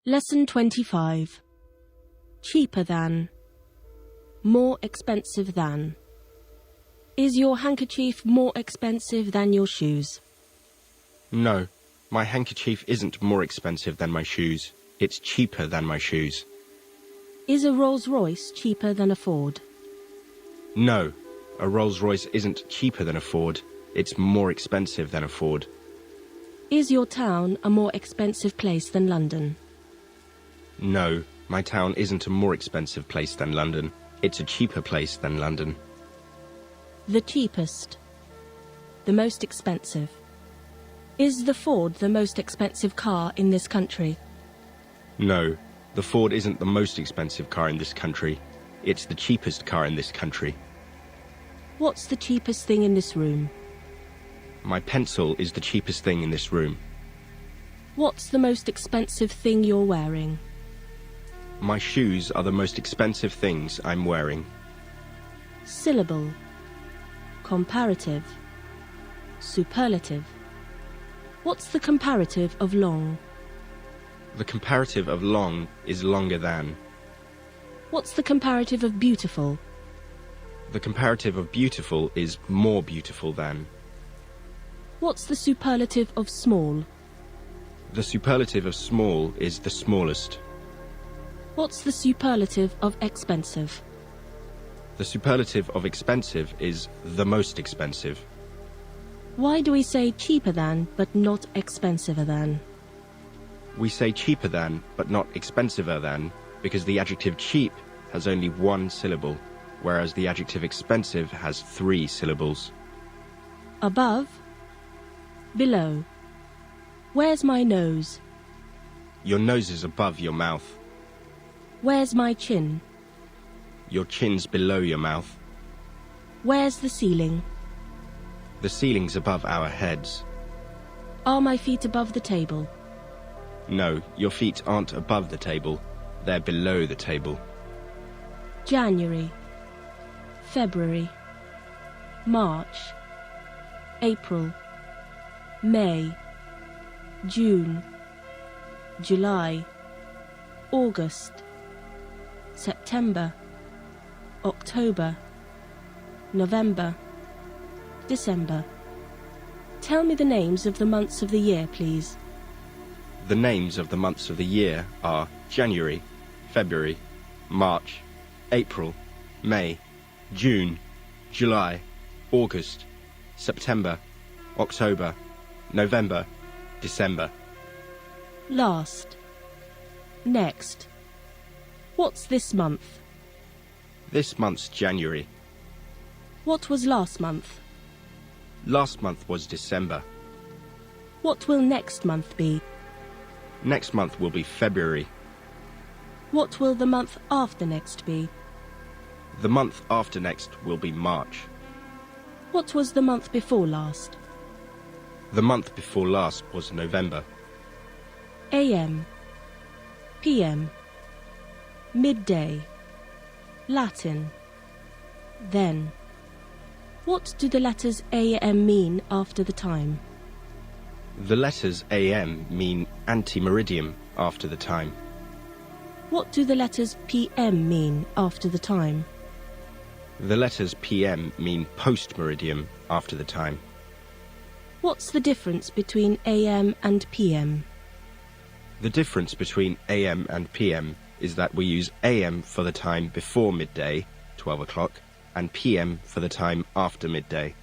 Lesson 25. Cheaper than. More expensive than. Is your handkerchief more expensive than your shoes? No, my handkerchief isn't more expensive than my shoes. It's cheaper than my shoes. Is a Rolls-Royce cheaper than a Ford? No, a Rolls-Royce isn't cheaper than a Ford. It's more expensive than a Ford. Is your town a more expensive place than London? No, my town isn't a more expensive place than London. It's a cheaper place than London. The cheapest. The most expensive. Is the Ford the most expensive car in this country? No, the Ford isn't the most expensive car in this country. It's the cheapest car in this country. What's the cheapest thing in this room? My pencil is the cheapest thing in this room. What's the most expensive thing you're wearing? My shoes are the most expensive things I'm wearing. Syllable. Comparative. Superlative. What's the comparative of long? The comparative of long is longer than. What's the comparative of beautiful? The comparative of beautiful is more beautiful than. What's the superlative of small? The superlative of small is the smallest. What's the superlative of expensive? The superlative of expensive is the most expensive. Why do we say cheaper than but not expensiver than? We say cheaper than but not expensiver than because the adjective cheap has only one syllable, whereas the adjective expensive has 3 syllables. Above. Below. Where's my nose? Your nose is above your mouth. Where's my chin? Your chin's below your mouth. Where's the ceiling? The ceiling's above our heads. Are my feet above the table? No, your feet aren't above the table. They're below the table. January. February. March. April. May. June. July. August. September. October. November. December. Tell me the names of the months of the year, please. The names of the months of the year are January, February, March, April, May, June, July, August, September, October, November, December. Last. Next. What's this month? This month's January. What was last month? Last month was December. What will next month be? Next month will be February. What will the month after next be? The month after next will be March. What was the month before last? The month before last was November. AM. PM. Midday. Latin. Then. What do the letters AM mean after the time? The letters AM mean ante-meridium after the time. What do the letters PM mean after the time? The letters PM mean post-meridium after the time. What's the difference between AM and PM? The difference between AM and PM is that we use AM for the time before midday, 12 o'clock, and PM for the time after midday.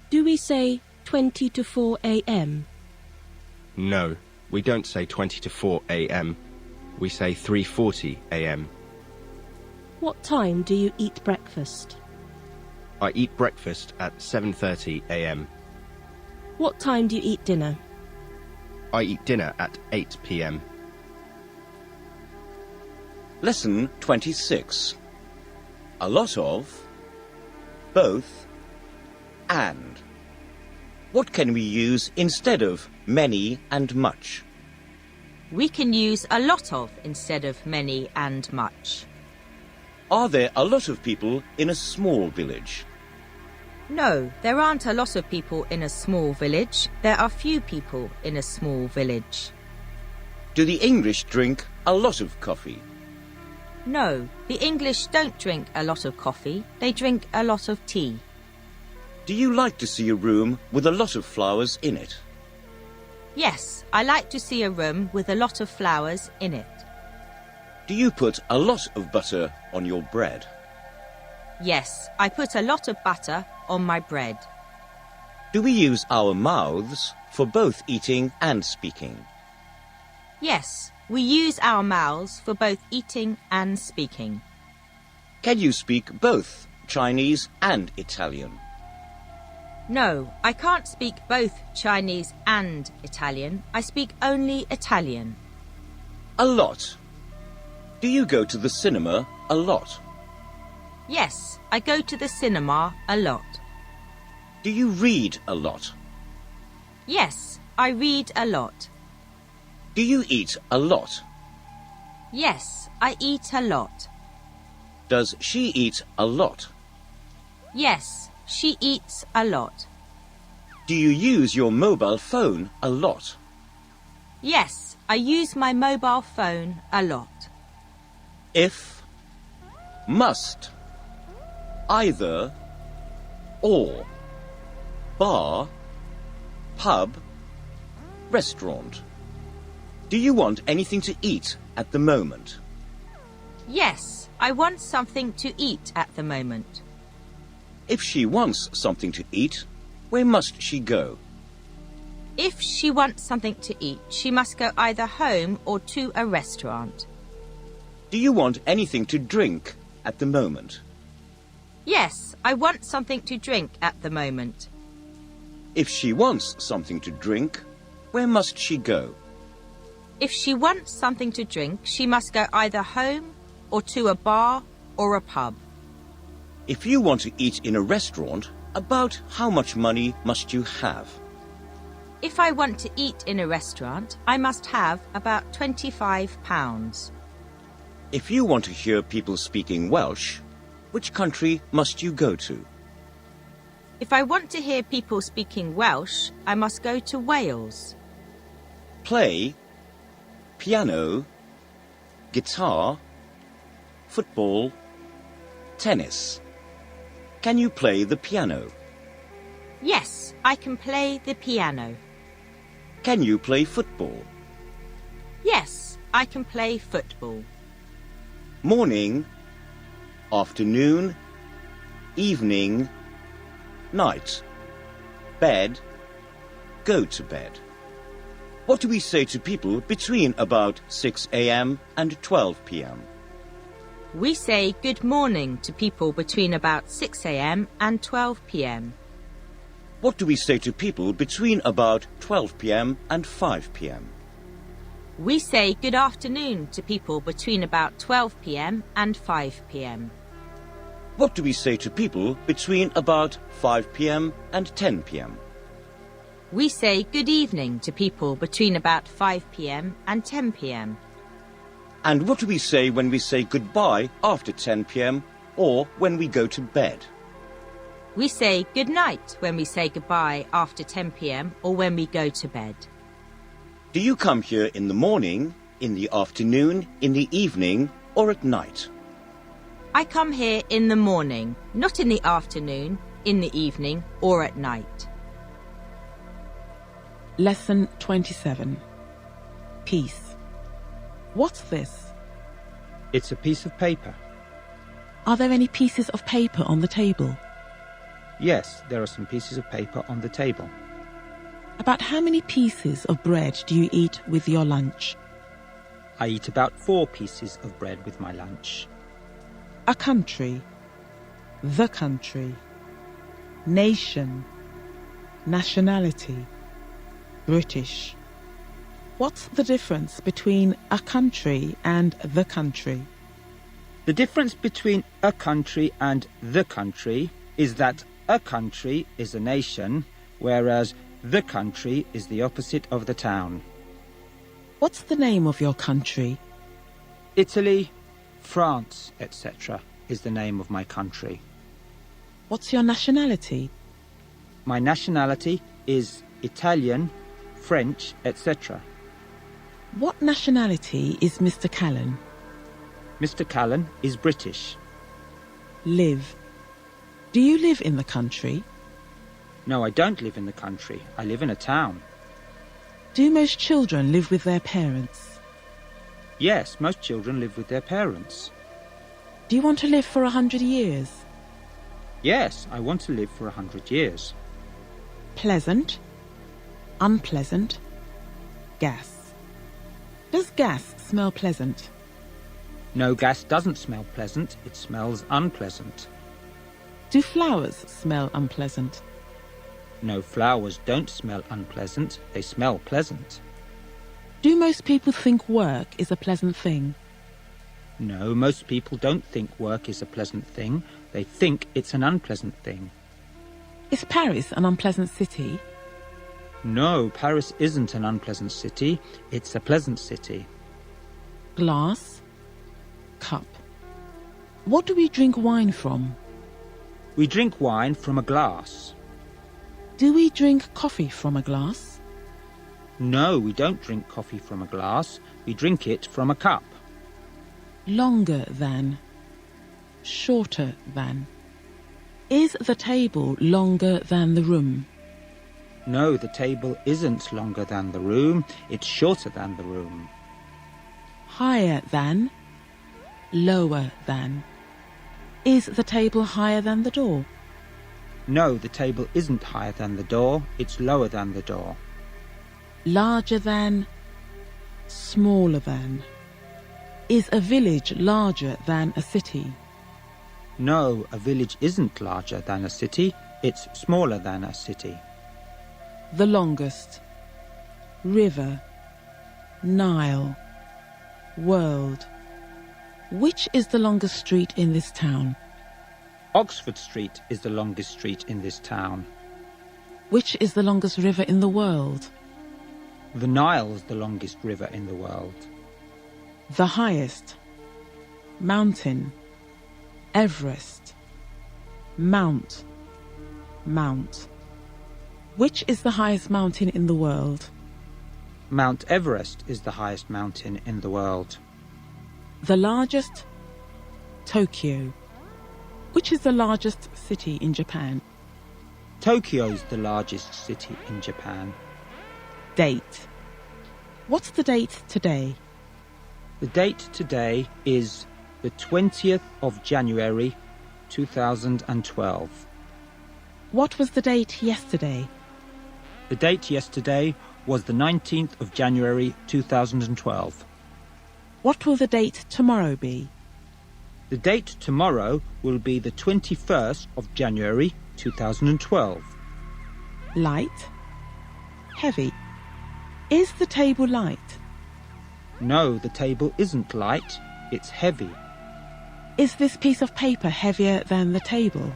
Do we say 20 to 4 AM? No, we don't say 20 to 4 AM. We say 3:40 AM. What time do you eat breakfast? I eat breakfast at 7:30 AM. What time do you eat dinner? I eat dinner at 8 PM. Lesson 26. A lot of, both, and. What can we use instead of many and much? We can use a lot of instead of many and much. Are there a lot of people in a small village? No, there aren't a lot of people in a small village. There are few people in a small village. Do the English drink a lot of coffee? No, the English don't drink a lot of coffee. They drink a lot of tea. Do you like to see a room with a lot of flowers in it? Yes, I like to see a room with a lot of flowers in it. Do you put a lot of butter on your bread? Yes, I put a lot of butter on my bread. Do we use our mouths for both eating and speaking? Yes, we use our mouths for both eating and speaking. Can you speak both Chinese and Italian? No, I can't speak both Chinese and Italian. I speak only Italian. A lot. Do you go to the cinema a lot? Yes, I go to the cinema a lot. Do you read a lot? Yes, I read a lot. Do you eat a lot? Yes, I eat a lot. Does she eat a lot? Yes, she eats a lot. Do you use your mobile phone a lot? Yes, I use my mobile phone a lot. If, must, either, or, bar, pub, restaurant. Do you want anything to eat at the moment? Yes, I want something to eat at the moment. If she wants something to eat, where must she go? If she wants something to eat, she must go either home or to a restaurant. Do you want anything to drink at the moment? Yes, I want something to drink at the moment. If she wants something to drink, where must she go? If she wants something to drink, she must go either home or to a bar or a pub. If you want to eat in a restaurant, about how much money must you have? If I want to eat in a restaurant, I must have about £25. If you want to hear people speaking Welsh, which country must you go to? If I want to hear people speaking Welsh, I must go to Wales. Play, piano, guitar, football, tennis. Can you play the piano? Yes, I can play the piano. Can you play football? Yes, I can play football. Morning, afternoon, evening, night, bed, go to bed. What do we say to people between about 6 a.m. and 12 p.m.? We say good morning to people between about 6 a.m. and 12 p.m. What do we say to people between about 12 p.m. and 5 p.m.? We say good afternoon to people between about 12 p.m. and 5 p.m. What do we say to people between about 5 p.m. and 10 p.m.? We say good evening to people between about 5 p.m. and 10 p.m. And what do we say when we say goodbye after 10 p.m. or when we go to bed? We say good night when we say goodbye after 10 p.m. or when we go to bed. Do you come here in the morning, in the afternoon, in the evening, or at night? I come here in the morning, not in the afternoon, in the evening, or at night. Lesson 27. Piece. What's this? It's a piece of paper. Are there any pieces of paper on the table? Yes, there are some pieces of paper on the table. About how many pieces of bread do you eat with your lunch? I eat about 4 pieces of bread with my lunch. A country, the country, nation, nationality, British. What's the difference between a country and the country? The difference between a country and the country is that a country is a nation, whereas the country is the opposite of the town. What's the name of your country? Italy, France, etc. is the name of my country. What's your nationality? My nationality is Italian, French, etc. What nationality is Mr. Callan? Mr. Callan is British. Live. Do you live in the country? No, I don't live in the country. I live in a town. Do most children live with their parents? Yes, most children live with their parents. Do you want to live for 100 years? Yes, I want to live for 100 years. Pleasant, unpleasant, gas. Does gas smell pleasant? No, gas doesn't smell pleasant. It smells unpleasant. Do flowers smell unpleasant? No, flowers don't smell unpleasant. They smell pleasant. Do most people think work is a pleasant thing? No, most people don't think work is a pleasant thing. They think it's an unpleasant thing. Is Paris an unpleasant city? No, Paris isn't an unpleasant city. It's a pleasant city. Glass, cup. What do we drink wine from? We drink wine from a glass. Do we drink coffee from a glass? No, we don't drink coffee from a glass. We drink it from a cup. Longer than, shorter than. Is the table longer than the room? No, the table isn't longer than the room. It's shorter than the room. Higher than, lower than. Is the table higher than the door? No, the table isn't higher than the door. It's lower than the door. Larger than, smaller than. Is a village larger than a city? No, a village isn't larger than a city. It's smaller than a city. The longest. River, Nile, world. Which is the longest street in this town? Oxford Street is the longest street in this town. Which is the longest river in the world? The Nile's the longest river in the world. The highest. Mountain, Everest, Mount, Mount. Which is the highest mountain in the world? Mount Everest is the highest mountain in the world. The largest, Tokyo. Which is the largest city in Japan? Tokyo's the largest city in Japan. Date. What's the date today? The date today is the 20th of January 2012. What was the date yesterday? The date yesterday was the 19th of January 2012. What will the date tomorrow be? The date tomorrow will be the 21st of January 2012. Light, heavy. Is the table light? No, the table isn't light, it's heavy. Is this piece of paper heavier than the table?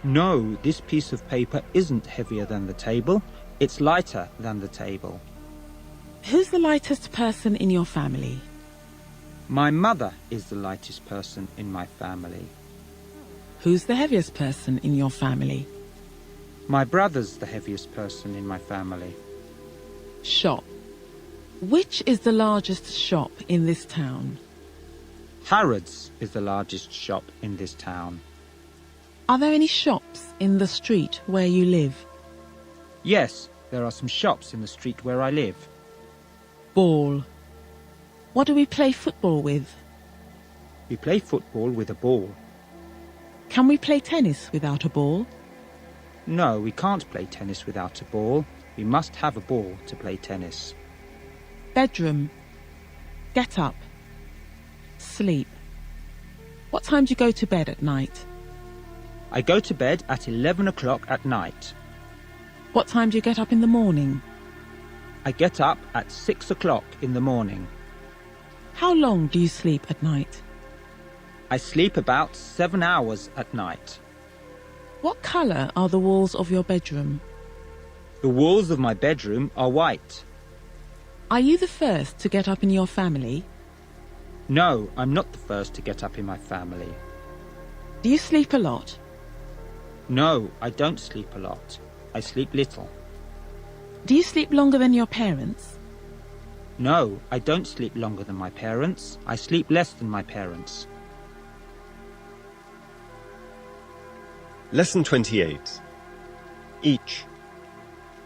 No, this piece of paper isn't heavier than the table, it's lighter than the table. Who's the lightest person in your family? My mother is the lightest person in my family. Who's the heaviest person in your family? My brother's the heaviest person in my family. Shop. Which is the largest shop in this town? Harrods is the largest shop in this town. Are there any shops in the street where you live? Yes, there are some shops in the street where I live. Ball. What do we play football with? We play football with a ball. Can we play tennis without a ball? No, we can't play tennis without a ball. We must have a ball to play tennis. Bedroom. Get up. Sleep. What time do you go to bed at night? I go to bed at 11 o'clock at night. What time do you get up in the morning? I get up at 6 o'clock in the morning. How long do you sleep at night? I sleep about 7 hours at night. What colour are the walls of your bedroom? The walls of my bedroom are white. Are you the first to get up in your family? No, I'm not the first to get up in my family. Do you sleep a lot? No, I don't sleep a lot. I sleep little. Do you sleep longer than your parents? No, I don't sleep longer than my parents. I sleep less than my parents. Lesson 28. Each.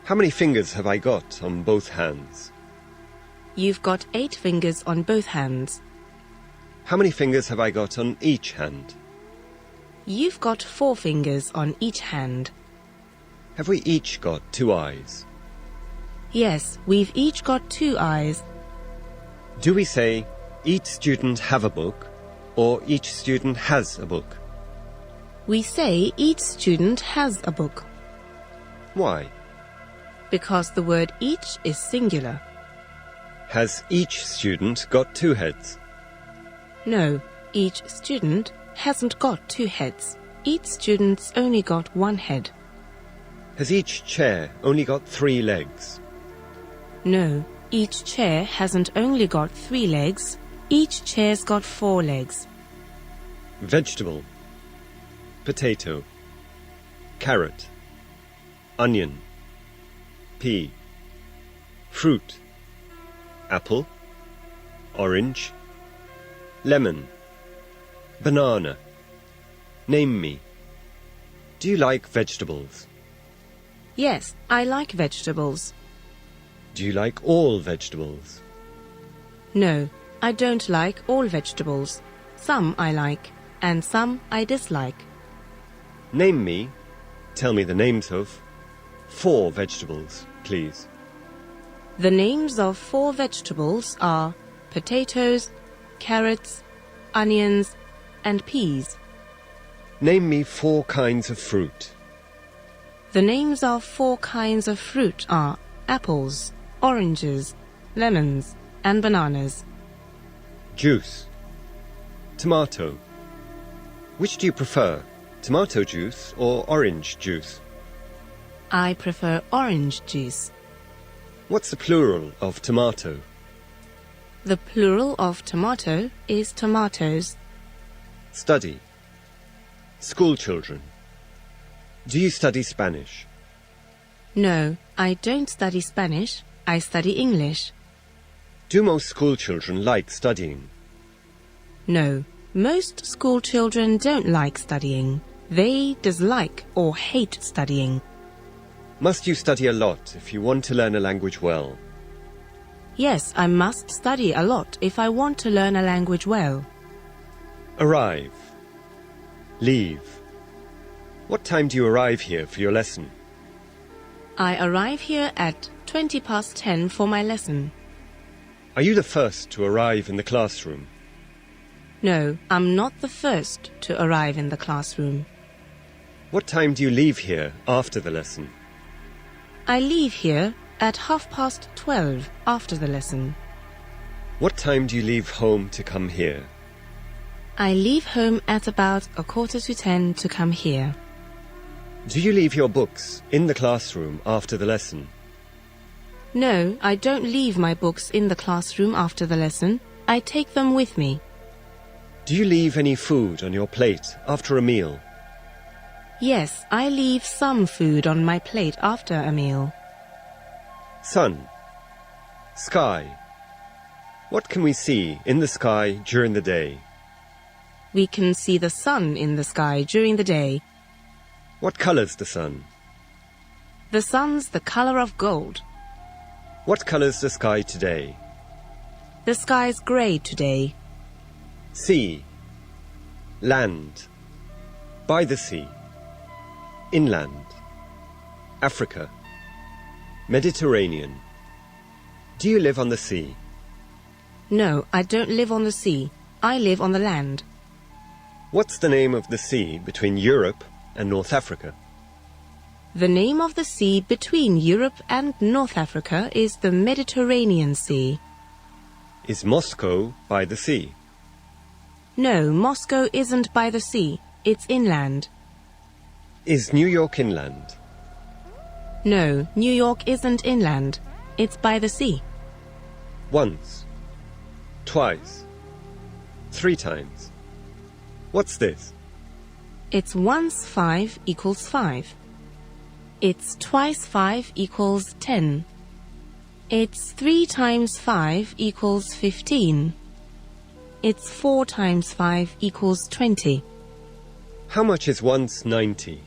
How many fingers have I got on both hands? You've got 8 fingers on both hands. How many fingers have I got on each hand? You've got 4 fingers on each hand. Have we each got 2 eyes? Yes, we've each got 2 eyes. Do we say, each student have a book, or each student has a book? We say each student has a book, Why? because the word each is singular. Has each student got 2 heads? No, each student hasn't got 2 heads. Each student's only got 1 head. Has each chair only got 3 legs? No, each chair hasn't only got 3 legs. Each chair's got 4 legs. Vegetable. Potato. Carrot. Onion. Pea. Fruit. Apple. Orange. Lemon. Banana. Name me. Do you like vegetables? Yes, I like vegetables. Do you like all vegetables? No, I don't like all vegetables. Some I like, and some I dislike. Name me, tell me the names of, 4 vegetables, please. The names of 4 vegetables are potatoes, carrots, onions, and peas. Name me 4 kinds of fruit. The names of 4 kinds of fruit are apples, oranges, lemons, and bananas. Juice. Tomato. Which do you prefer, tomato juice or orange juice? I prefer orange juice. What's the plural of tomato? The plural of tomato is tomatoes. Study. School children. Do you study Spanish? No, I don't study Spanish. I study English. Do most school children like studying? No, most school children don't like studying. They dislike or hate studying. Must you study a lot if you want to learn a language well? Yes, I must study a lot if I want to learn a language well. Arrive. Leave. What time do you arrive here for your lesson? I arrive here at 10:20 for my lesson. Are you the first to arrive in the classroom? No, I'm not the first to arrive in the classroom. What time do you leave here after the lesson? I leave here at 12:30 after the lesson. What time do you leave home to come here? I leave home at about 9:45 to come here. Do you leave your books in the classroom after the lesson? No, I don't leave my books in the classroom after the lesson. I take them with me. Do you leave any food on your plate after a meal? Yes, I leave some food on my plate after a meal. Sun. Sky. What can we see in the sky during the day? We can see the sun in the sky during the day. What color's the sun? The sun's the color of gold. What color's the sky today? The sky's grey today. Sea. Land. By the sea. Inland. Africa. Mediterranean. Do you live on the sea? No, I don't live on the sea. I live on the land. What's the name of the sea between Europe and North Africa? The name of the sea between Europe and North Africa is the Mediterranean Sea. Is Moscow by the sea? No, Moscow isn't by the sea. It's inland. Is New York inland? No, New York isn't inland. It's by the sea. Once. Twice. 3 times. What's this? It's once 5 equals 5. It's twice 5 equals 10. It's 3 times 5 equals 15. It's 4 times 5 equals 20. How much is once 90?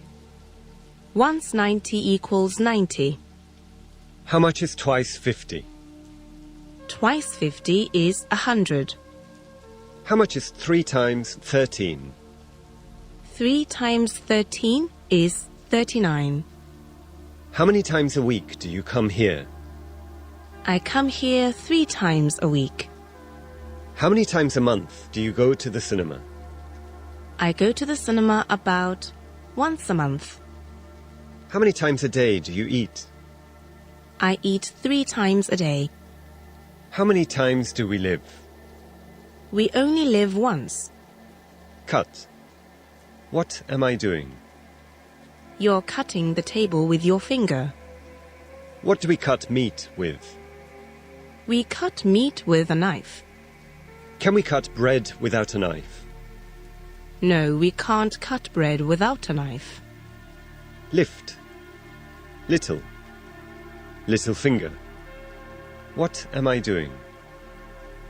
Once 90 equals 90. How much is twice 50? Twice 50 is 100. How much is 3 times 13? 3 times 13 is 39. How many times a week do you come here? I come here 3 times a week. How many times a month do you go to the cinema? I go to the cinema about once a month. How many times a day do you eat? I eat 3 times a day. How many times do we live? We only live once. Cut. What am I doing? You're cutting the table with your finger. What do we cut meat with? We cut meat with a knife. Can we cut bread without a knife? No, we can't cut bread without a knife. Lift. Little. Little finger. What am I doing?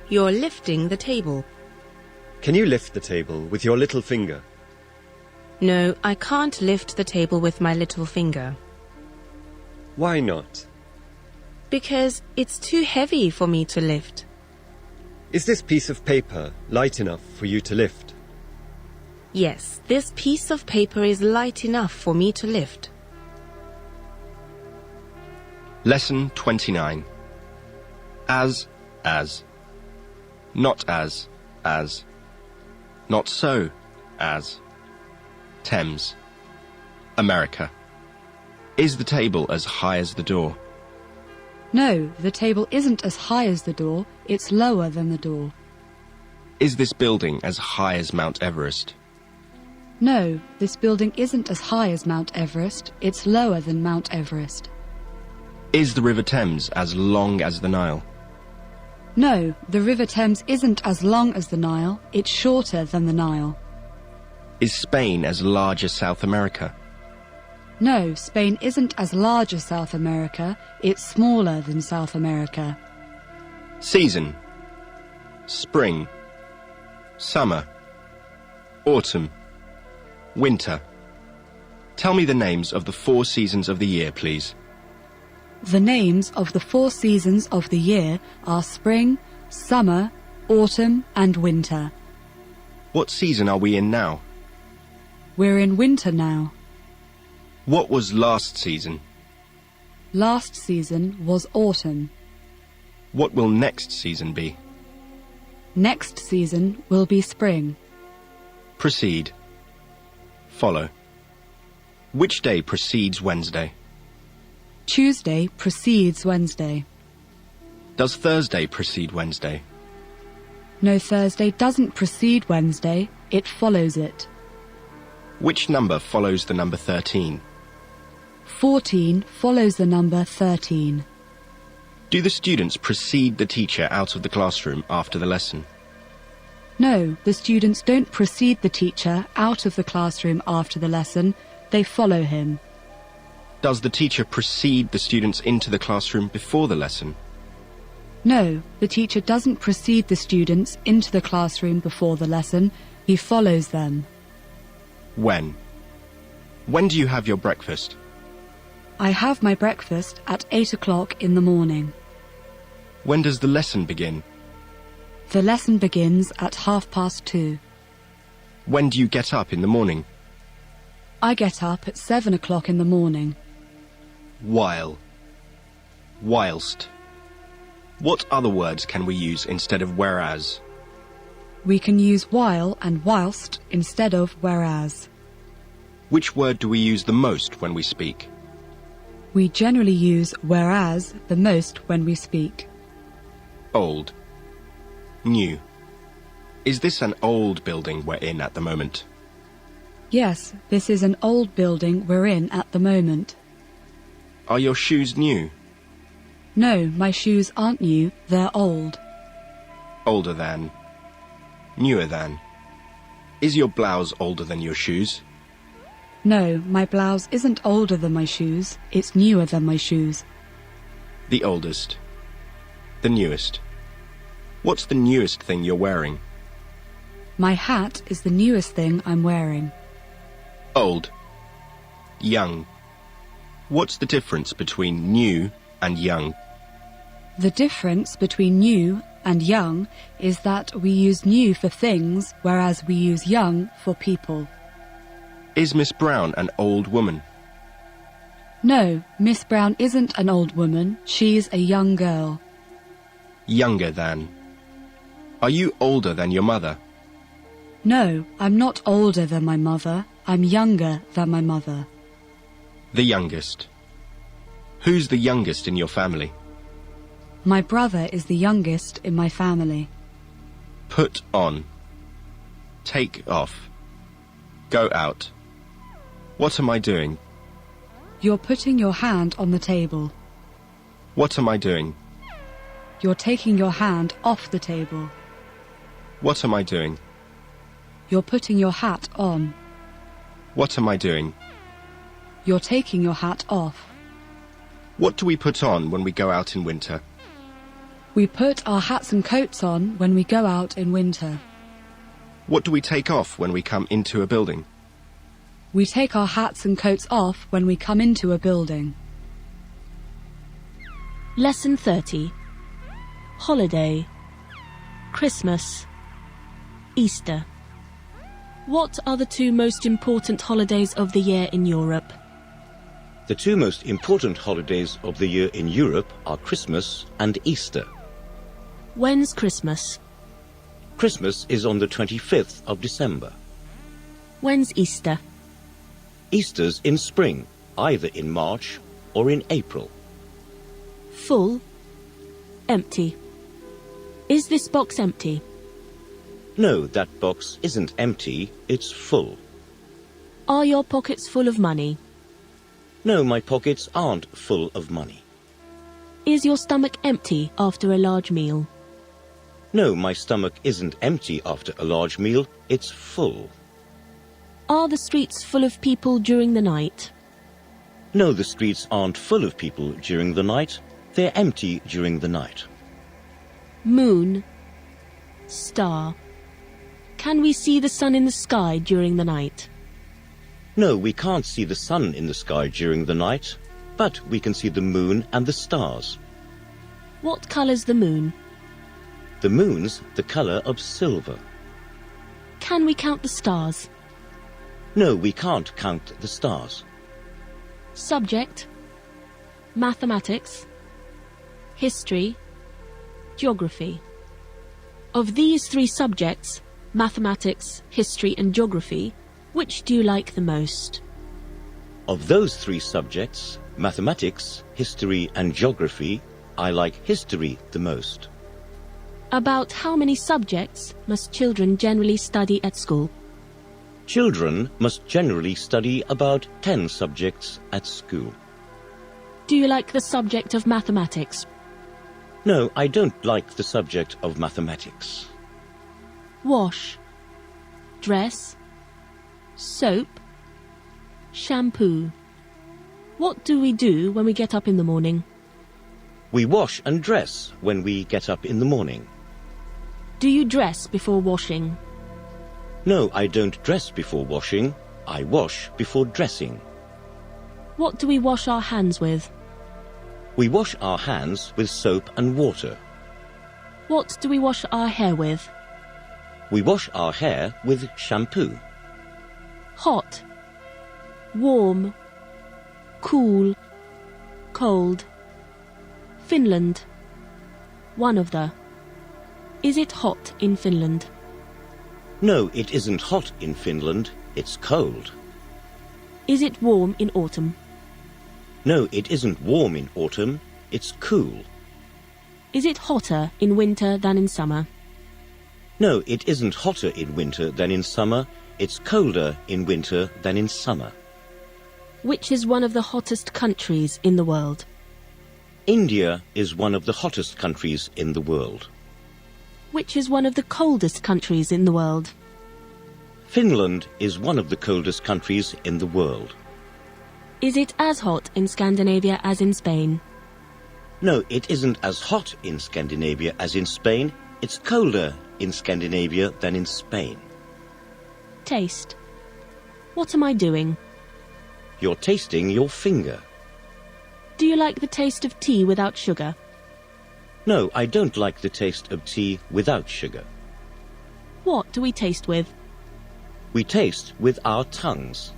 You're lifting the table. Can you lift the table with your little finger? No, I can't lift the table with my little finger. Why not? Because it's too heavy for me to lift. Is this piece of paper light enough for you to lift? Yes, this piece of paper is light enough for me to lift. Lesson 29. As. Not as. Not so, as. Thames. America. Is the table as high as the door? No, the table isn't as high as the door, it's lower than the door. Is this building as high as Mount Everest? No, this building isn't as high as Mount Everest, it's lower than Mount Everest. Is the River Thames as long as the Nile? No, the River Thames isn't as long as the Nile, it's shorter than the Nile. Is Spain as large as South America? No, Spain isn't as large as South America, it's smaller than South America. Season. Spring. Summer. Autumn. Winter. Tell me the names of the 4 seasons of the year, please. The names of the 4 seasons of the year are spring, summer, autumn and winter. What season are we in now? We're in winter now. What was last season? Last season was autumn. What will next season be? Next season will be spring. Proceed. Follow. Which day precedes Wednesday? Tuesday precedes Wednesday. Does Thursday precede Wednesday? No, Thursday doesn't precede Wednesday, it follows it. Which number follows the number 13? 14 follows the number 13. Do the students precede the teacher out of the classroom after the lesson? No, the students don't precede the teacher out of the classroom after the lesson, they follow him. Does the teacher precede the students into the classroom before the lesson? No, the teacher doesn't precede the students into the classroom before the lesson, he follows them. When? When do you have your breakfast? I have my breakfast at 8 o'clock in the morning. When does the lesson begin? The lesson begins at 2:30. When do you get up in the morning? I get up at 7 o'clock in the morning. While. Whilst. What other words can we use instead of whereas? We can use while and whilst instead of whereas. Which word do we use the most when we speak? We generally use whereas the most when we speak. Old. New. Is this an old building we're in at the moment? Yes, this is an old building we're in at the moment. Are your shoes new? No, my shoes aren't new, they're old. Older than. Newer than. Is your blouse older than your shoes? No, my blouse isn't older than my shoes, it's newer than my shoes. The oldest. The newest. What's the newest thing you're wearing? My hat is the newest thing I'm wearing. Old. Young. What's the difference between new and young? The difference between new and young is that we use new for things, whereas we use young for people. Is Miss Brown an old woman? No, Miss Brown isn't an old woman. She's a young girl. Younger than. Are you older than your mother? No, I'm not older than my mother. I'm younger than my mother. The youngest. Who's the youngest in your family? My brother is the youngest in my family. Put on. Take off. Go out. What am I doing? You're putting your hand on the table. What am I doing? You're taking your hand off the table. What am I doing? You're putting your hat on. What am I doing? You're taking your hat off. What do we put on when we go out in winter? We put our hats and coats on when we go out in winter. What do we take off when we come into a building? We take our hats and coats off when we come into a building. Lesson 30. Holiday. Christmas. Easter. What are the two most important holidays of the year in Europe? The two most important holidays of the year in Europe are Christmas and Easter. When's Christmas? Christmas is on the 25th of December. When's Easter? Easter's in spring, either in March or in April. Full. Empty. Is this box empty? No, that box isn't empty, it's full. Are your pockets full of money? No, my pockets aren't full of money. Is your stomach empty after a large meal? No, my stomach isn't empty after a large meal, it's full. Are the streets full of people during the night? No, the streets aren't full of people during the night, they're empty during the night. Moon. Star. Can we see the sun in the sky during the night? No, we can't see the sun in the sky during the night, but we can see the moon and the stars. What colour's the moon? The moon's the colour of silver. Can we count the stars? No, we can't count the stars. Subject. Mathematics. History. Geography. Of these three subjects, mathematics, history and geography, which do you like the most? Of those three subjects, mathematics, history and geography, I like history the most. About how many subjects must children generally study at school? Children must generally study about 10 subjects at school. Do you like the subject of mathematics? No, I don't like the subject of mathematics. Wash. Dress. Soap. Shampoo. What do we do when we get up in the morning? We wash and dress when we get up in the morning. Do you dress before washing? No, I don't dress before washing. I wash before dressing. What do we wash our hands with? We wash our hands with soap and water. What do we wash our hair with? We wash our hair with shampoo. Hot. Warm. Cool. Cold. Finland. One of the. Is it hot in Finland? No, it isn't hot in Finland. It's cold. Is it warm in autumn? No, it isn't warm in autumn. It's cool. Is it hotter in winter than in summer? No, it isn't hotter in winter than in summer. It's colder in winter than in summer. Which is one of the hottest countries in the world? India is one of the hottest countries in the world. Which is one of the coldest countries in the world? Finland is one of the coldest countries in the world. Is it as hot in Scandinavia as in Spain? No, it isn't as hot in Scandinavia as in Spain. It's colder in Scandinavia than in Spain. Taste. What am I doing? You're tasting your finger. Do you like the taste of tea without sugar? No, I don't like the taste of tea without sugar. What do we taste with? We taste with our tongues.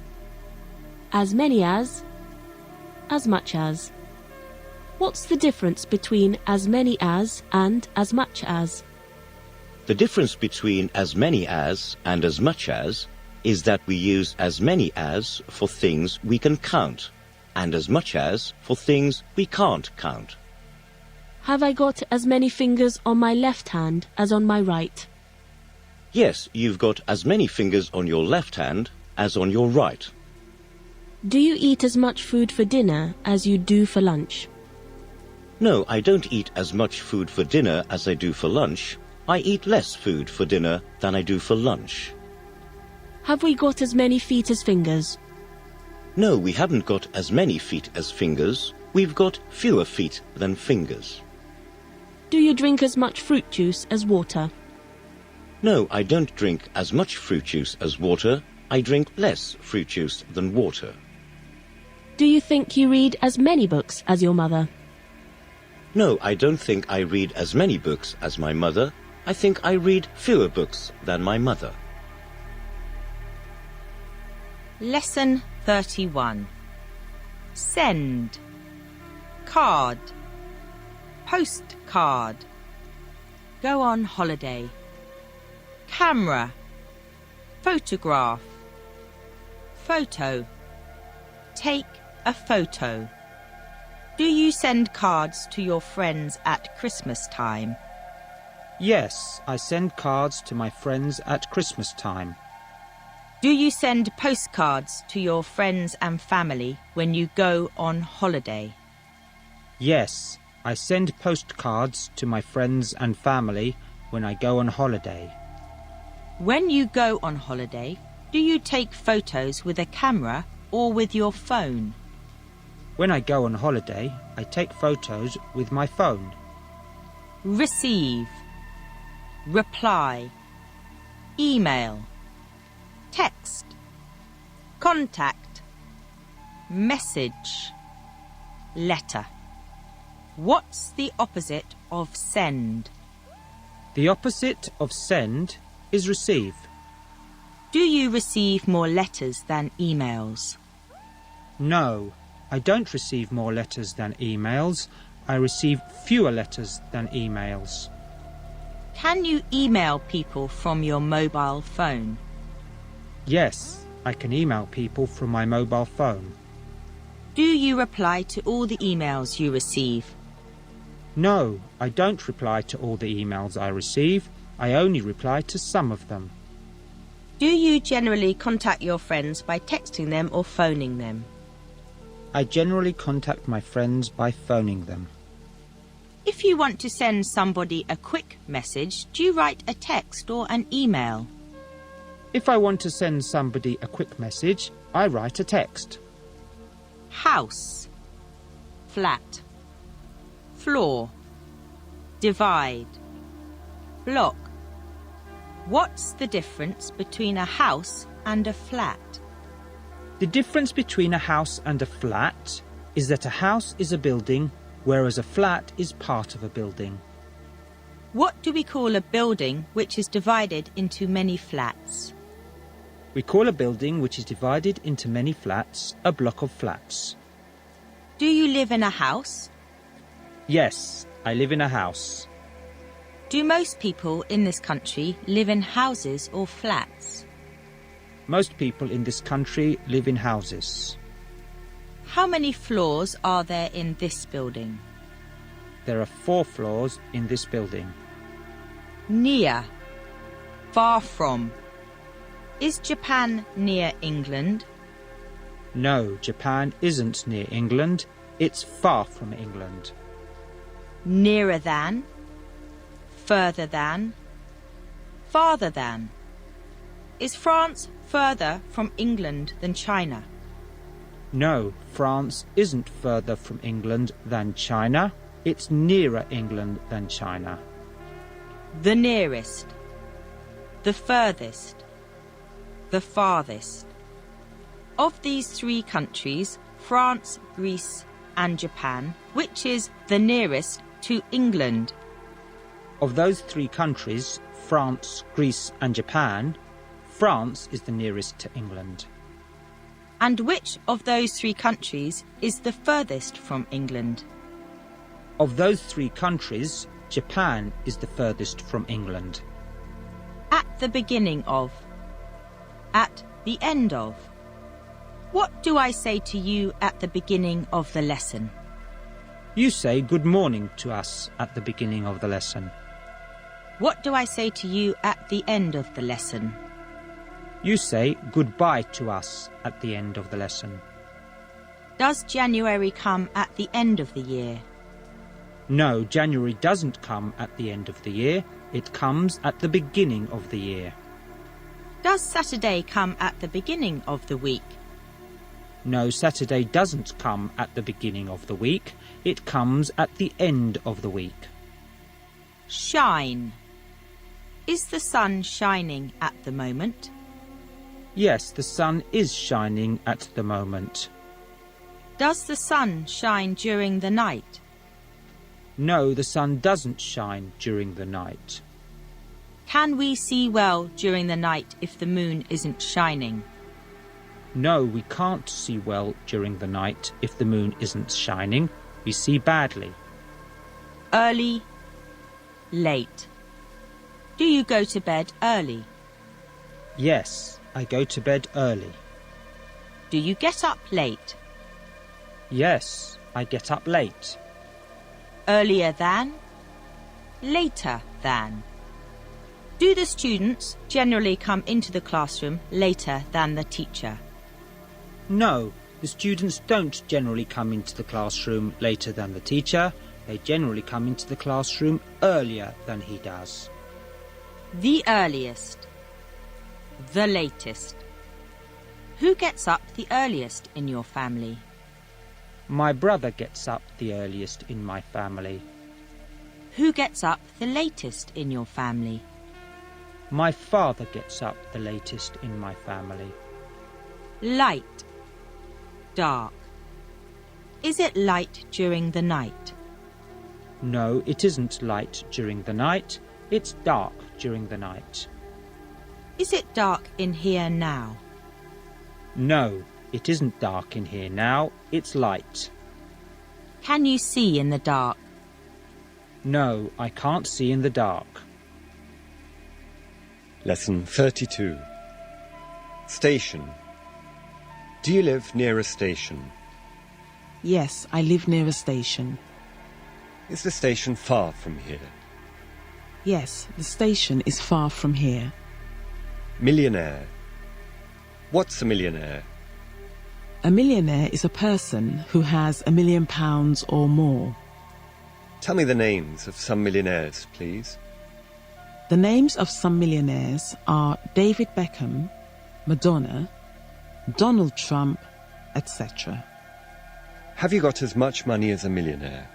As many as much as. What's the difference between as many as and as much as? The difference between as many as and as much as is that we use as many as for things we can count, and as much as for things we can't count. Have I got as many fingers on my left hand as on my right? Yes, you've got as many fingers on your left hand as on your right. Do you eat as much food for dinner as you do for lunch? No, I don't eat as much food for dinner as I do for lunch. I eat less food for dinner than I do for lunch. Have we got as many feet as fingers? No, we haven't got as many feet as fingers. We've got fewer feet than fingers. Do you drink as much fruit juice as water? No, I don't drink as much fruit juice as water. I drink less fruit juice than water. Do you think you read as many books as your mother? No, I don't think I read as many books as my mother. I think I read fewer books than my mother. Lesson 31. Send. Card. Postcard. Go on holiday. Camera. Photograph. Photo. Take a photo. Do you send cards to your friends at Christmas time? Yes, I send cards to my friends at Christmas time. Do you send postcards to your friends and family when you go on holiday? Yes, I send postcards to my friends and family when I go on holiday. When you go on holiday, do you take photos with a camera or with your phone? When I go on holiday, I take photos with my phone. Receive. Reply. Email. Text. Contact. Message. Letter. What's the opposite of send? The opposite of send is receive. Do you receive more letters than emails? No, I don't receive more letters than emails. I receive fewer letters than emails. Can you email people from your mobile phone? Yes, I can email people from my mobile phone. Do you reply to all the emails you receive? No, I don't reply to all the emails I receive. I only reply to some of them. Do you generally contact your friends by texting them or phoning them? I generally contact my friends by phoning them. If you want to send somebody a quick message, do you write a text or an email? If I want to send somebody a quick message, I write a text. House. Flat. Floor. Divide. Block. What's the difference between a house and a flat? The difference between a house and a flat is that a house is a building, whereas a flat is part of a building. What do we call a building which is divided into many flats? We call a building which is divided into many flats a block of flats. Do you live in a house? Yes, I live in a house. Do most people in this country live in houses or flats? Most people in this country live in houses. How many floors are there in this building? There are 4 floors in this building. Near. Far from. Is Japan near England? No, Japan isn't near England. It's far from England. Nearer than. Further than. Farther than. Is France further from England than China? No, France isn't further from England than China. It's nearer England than China. The nearest, the furthest, the farthest. Of these three countries, France, Greece and Japan, which is the nearest to England? Of those three countries, France, Greece and Japan, France is the nearest to England. And which of those three countries is the furthest from England? Of those three countries, Japan is the furthest from England. At the beginning of. At the end of. What do I say to you at the beginning of the lesson? You say good morning to us at the beginning of the lesson. What do I say to you at the end of the lesson? You say goodbye to us at the end of the lesson. Does January come at the end of the year? No, January doesn't come at the end of the year. It comes at the beginning of the year. Does Saturday come at the beginning of the week? No, Saturday doesn't come at the beginning of the week. It comes at the end of the week. Shine. Is the sun shining at the moment? Yes, the sun is shining at the moment. Does the sun shine during the night? No, the sun doesn't shine during the night. Can we see well during the night if the moon isn't shining? No, we can't see well during the night if the moon isn't shining. We see badly. Early, late. Do you go to bed early? Yes, I go to bed early. Do you get up late? Yes, I get up late. Earlier than, later than. Do the students generally come into the classroom later than the teacher? No, the students don't generally come into the classroom later than the teacher. They generally come into the classroom earlier than he does. The earliest. The latest. Who gets up the earliest in your family? My brother gets up the earliest in my family. Who gets up the latest in your family? My father gets up the latest in my family. Light. Dark. Is it light during the night? No, it isn't light during the night. It's dark during the night. Is it dark in here now? No, it isn't dark in here now. It's light. Can you see in the dark? No, I can't see in the dark. Lesson 32. Station. Do you live near a station? Yes, I live near a station. Is the station far from here? Yes, the station is far from here. Millionaire. What's a millionaire? A millionaire is a person who has £1 million or more. Tell me the names of some millionaires, please. The names of some millionaires are David Beckham, Madonna, Donald Trump, etc. Have you got as much money as a millionaire?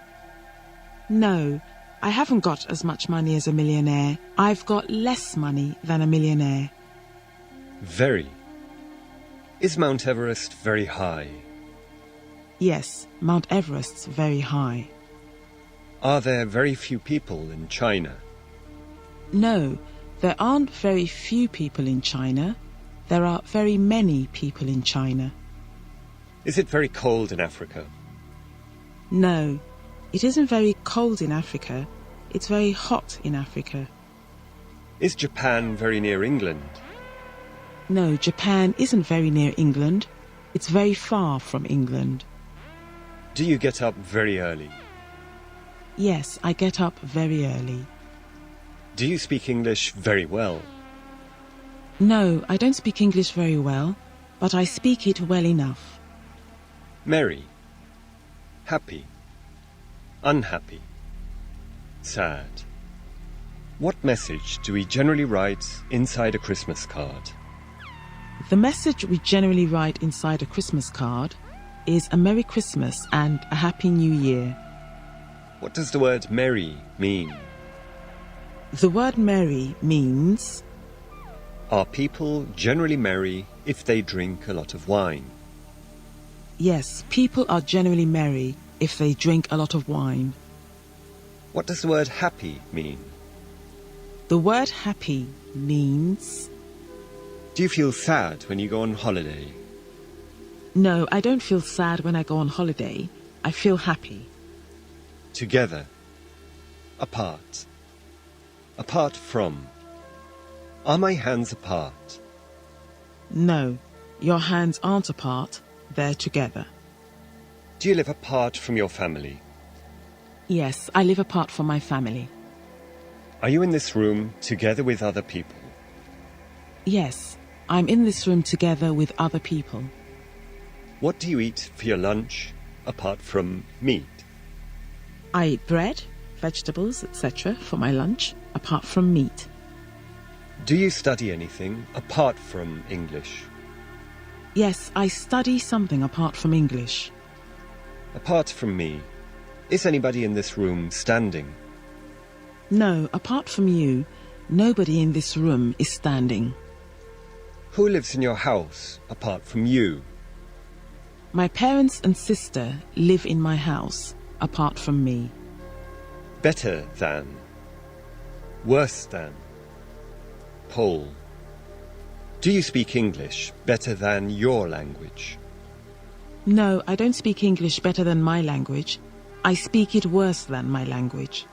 No, I haven't got as much money as a millionaire. I've got less money than a millionaire. Very. Is Mount Everest very high? Yes, Mount Everest's very high. Are there very few people in China? No, there aren't very few people in China. There are very many people in China. Is it very cold in Africa? No, it isn't very cold in Africa. It's very hot in Africa. Is Japan very near England? No, Japan isn't very near England. It's very far from England. Do you get up very early? Yes, I get up very early. Do you speak English very well? No, I don't speak English very well, but I speak it well enough. Merry. Happy. Unhappy. Sad. What message do we generally write inside a Christmas card? The message we generally write inside a Christmas card is a Merry Christmas and a Happy New Year. What does the word merry mean? The word merry means Are people generally merry if they drink a lot of wine? yes, people are generally merry if they drink a lot of wine. What does the word happy mean? The word happy means Do you feel sad when you go on holiday? no, I don't feel sad when I go on holiday. I feel happy. Together. Apart. Apart from. Are my hands apart? No, your hands aren't apart, they're together. Do you live apart from your family? Yes, I live apart from my family. Are you in this room together with other people? Yes, I'm in this room together with other people. What do you eat for your lunch apart from meat? I eat bread, vegetables, etc. for my lunch, apart from meat. Do you study anything apart from English? Yes, I study something apart from English. Apart from me, is anybody in this room standing? No, apart from you, nobody in this room is standing. Who lives in your house apart from you? My parents and sister live in my house, apart from me. Better than. Worse than. Pole. Do you speak English better than your language? No, I don't speak English better than my language. I speak it worse than my language.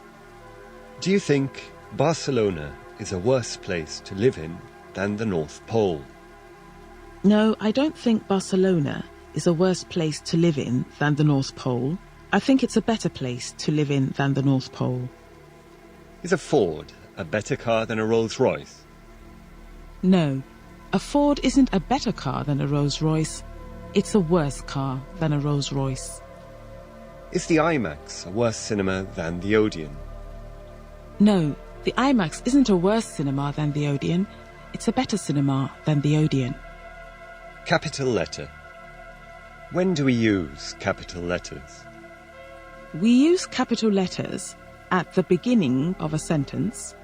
Do you think Barcelona is a worse place to live in than the North Pole? No, I don't think Barcelona is a worse place to live in than the North Pole. I think it's a better place to live in than the North Pole. Is a Ford a better car than a Rolls-Royce? No, a Ford isn't a better car than a Rolls-Royce. It's a worse car than a Rolls-Royce. Is the IMAX a worse cinema than the Odeon? No, the IMAX isn't a worse cinema than the Odeon. It's a better cinema than the Odeon. Capital letter. When do we use capital letters? We use capital letters at the beginning of a sentence,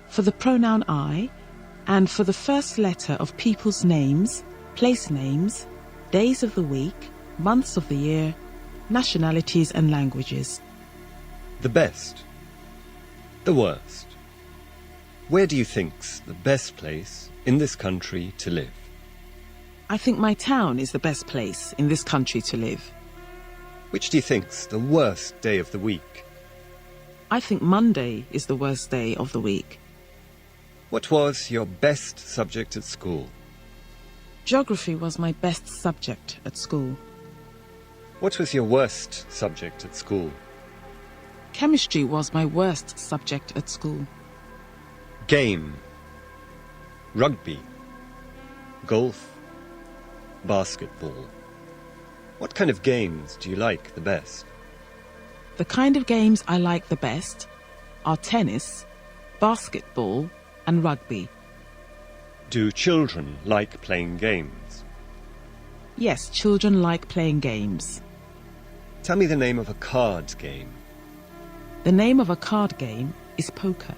for the pronoun I, and for the first letter of people's names, place names, days of the week, months of the year, nationalities and languages. The best. The worst. Where do you think's the best place in this country to live? I think my town is the best place in this country to live. Which do you think's the worst day of the week? I think Monday is the worst day of the week. What was your best subject at school? Geography was my best subject at school. What was your worst subject at school? Chemistry was my worst subject at school. Game. Rugby. Golf. Basketball. What kind of games do you like the best? The kind of games I like the best are tennis, basketball, and rugby. Do children like playing games? Yes, children like playing games. Tell me the name of a card game. The name of a card game is poker.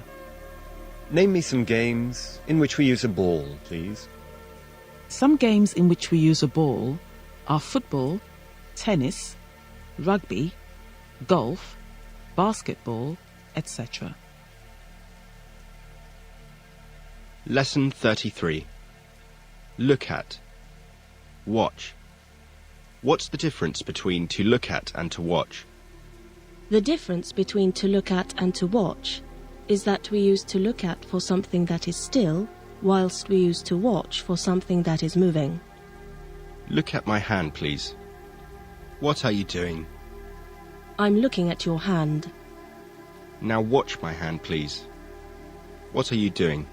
Name me some games in which we use a ball, please. Some games in which we use a ball are football, tennis, rugby, golf, basketball, etc. Lesson 33. Look at. Watch. What's the difference between to look at and to watch? The difference between to look at and to watch is that we use to look at for something that is still, whilst we use to watch for something that is moving. Look at my hand, please. What are you doing? I'm looking at your hand. Now watch my hand, please. What are you doing?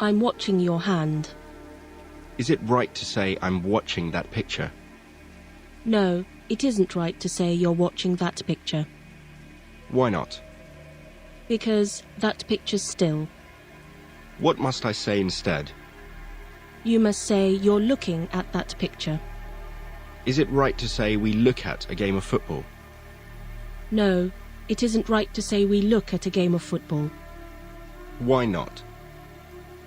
I'm watching your hand. Is it right to say I'm watching that picture? No, it isn't right to say you're watching that picture. Why not? Because that picture's still. What must I say instead? You must say you're looking at that picture. Is it right to say we look at a game of football? No, it isn't right to say we look at a game of football. Why not?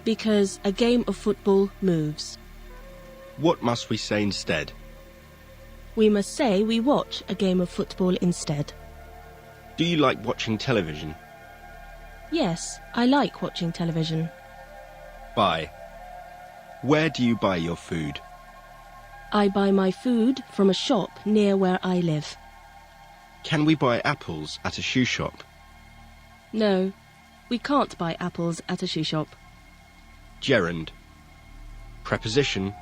Because a game of football moves. What must we say instead? We must say we watch a game of football instead. Do you like watching television? Yes, I like watching television. Buy. Where do you buy your food? I buy my food from a shop near where I live. Can we buy apples at a shoe shop? No, we can't buy apples at a shoe shop. Gerund. Preposition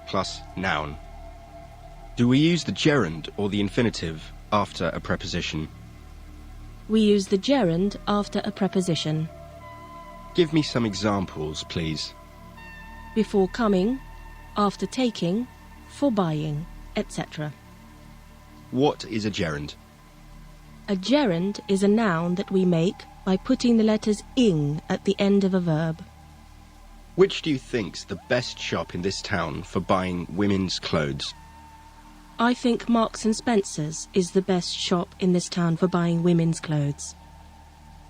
plus noun. Do we use the gerund or the infinitive after a preposition? We use the gerund after a preposition. Give me some examples, please. Before coming, after taking, for buying, etc. What is a gerund? A gerund is a noun that we make by putting the letters ing at the end of a verb. Which do you think's the best shop in this town for buying women's clothes? I think Marks and Spencer's is the best shop in this town for buying women's clothes.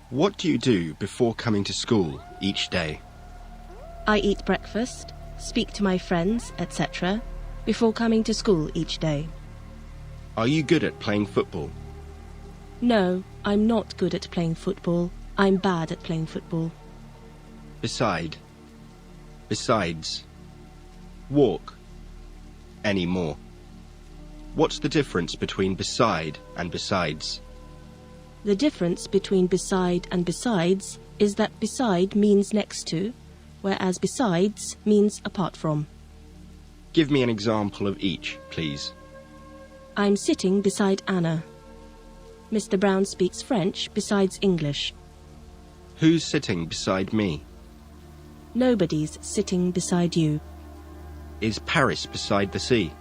What do you do before coming to school each day? I eat breakfast, speak to my friends, etc. before coming to school each day. Are you good at playing football? No, I'm not good at playing football. I'm bad at playing football. Beside. Besides. Walk. Any more. What's the difference between beside and besides? The difference between beside and besides is that beside means next to, whereas besides means apart from. Give me an example of each, please. I'm sitting beside Anna. Mr. Brown speaks French besides English. Who's sitting beside me? Nobody's sitting beside you. Is Paris beside the sea?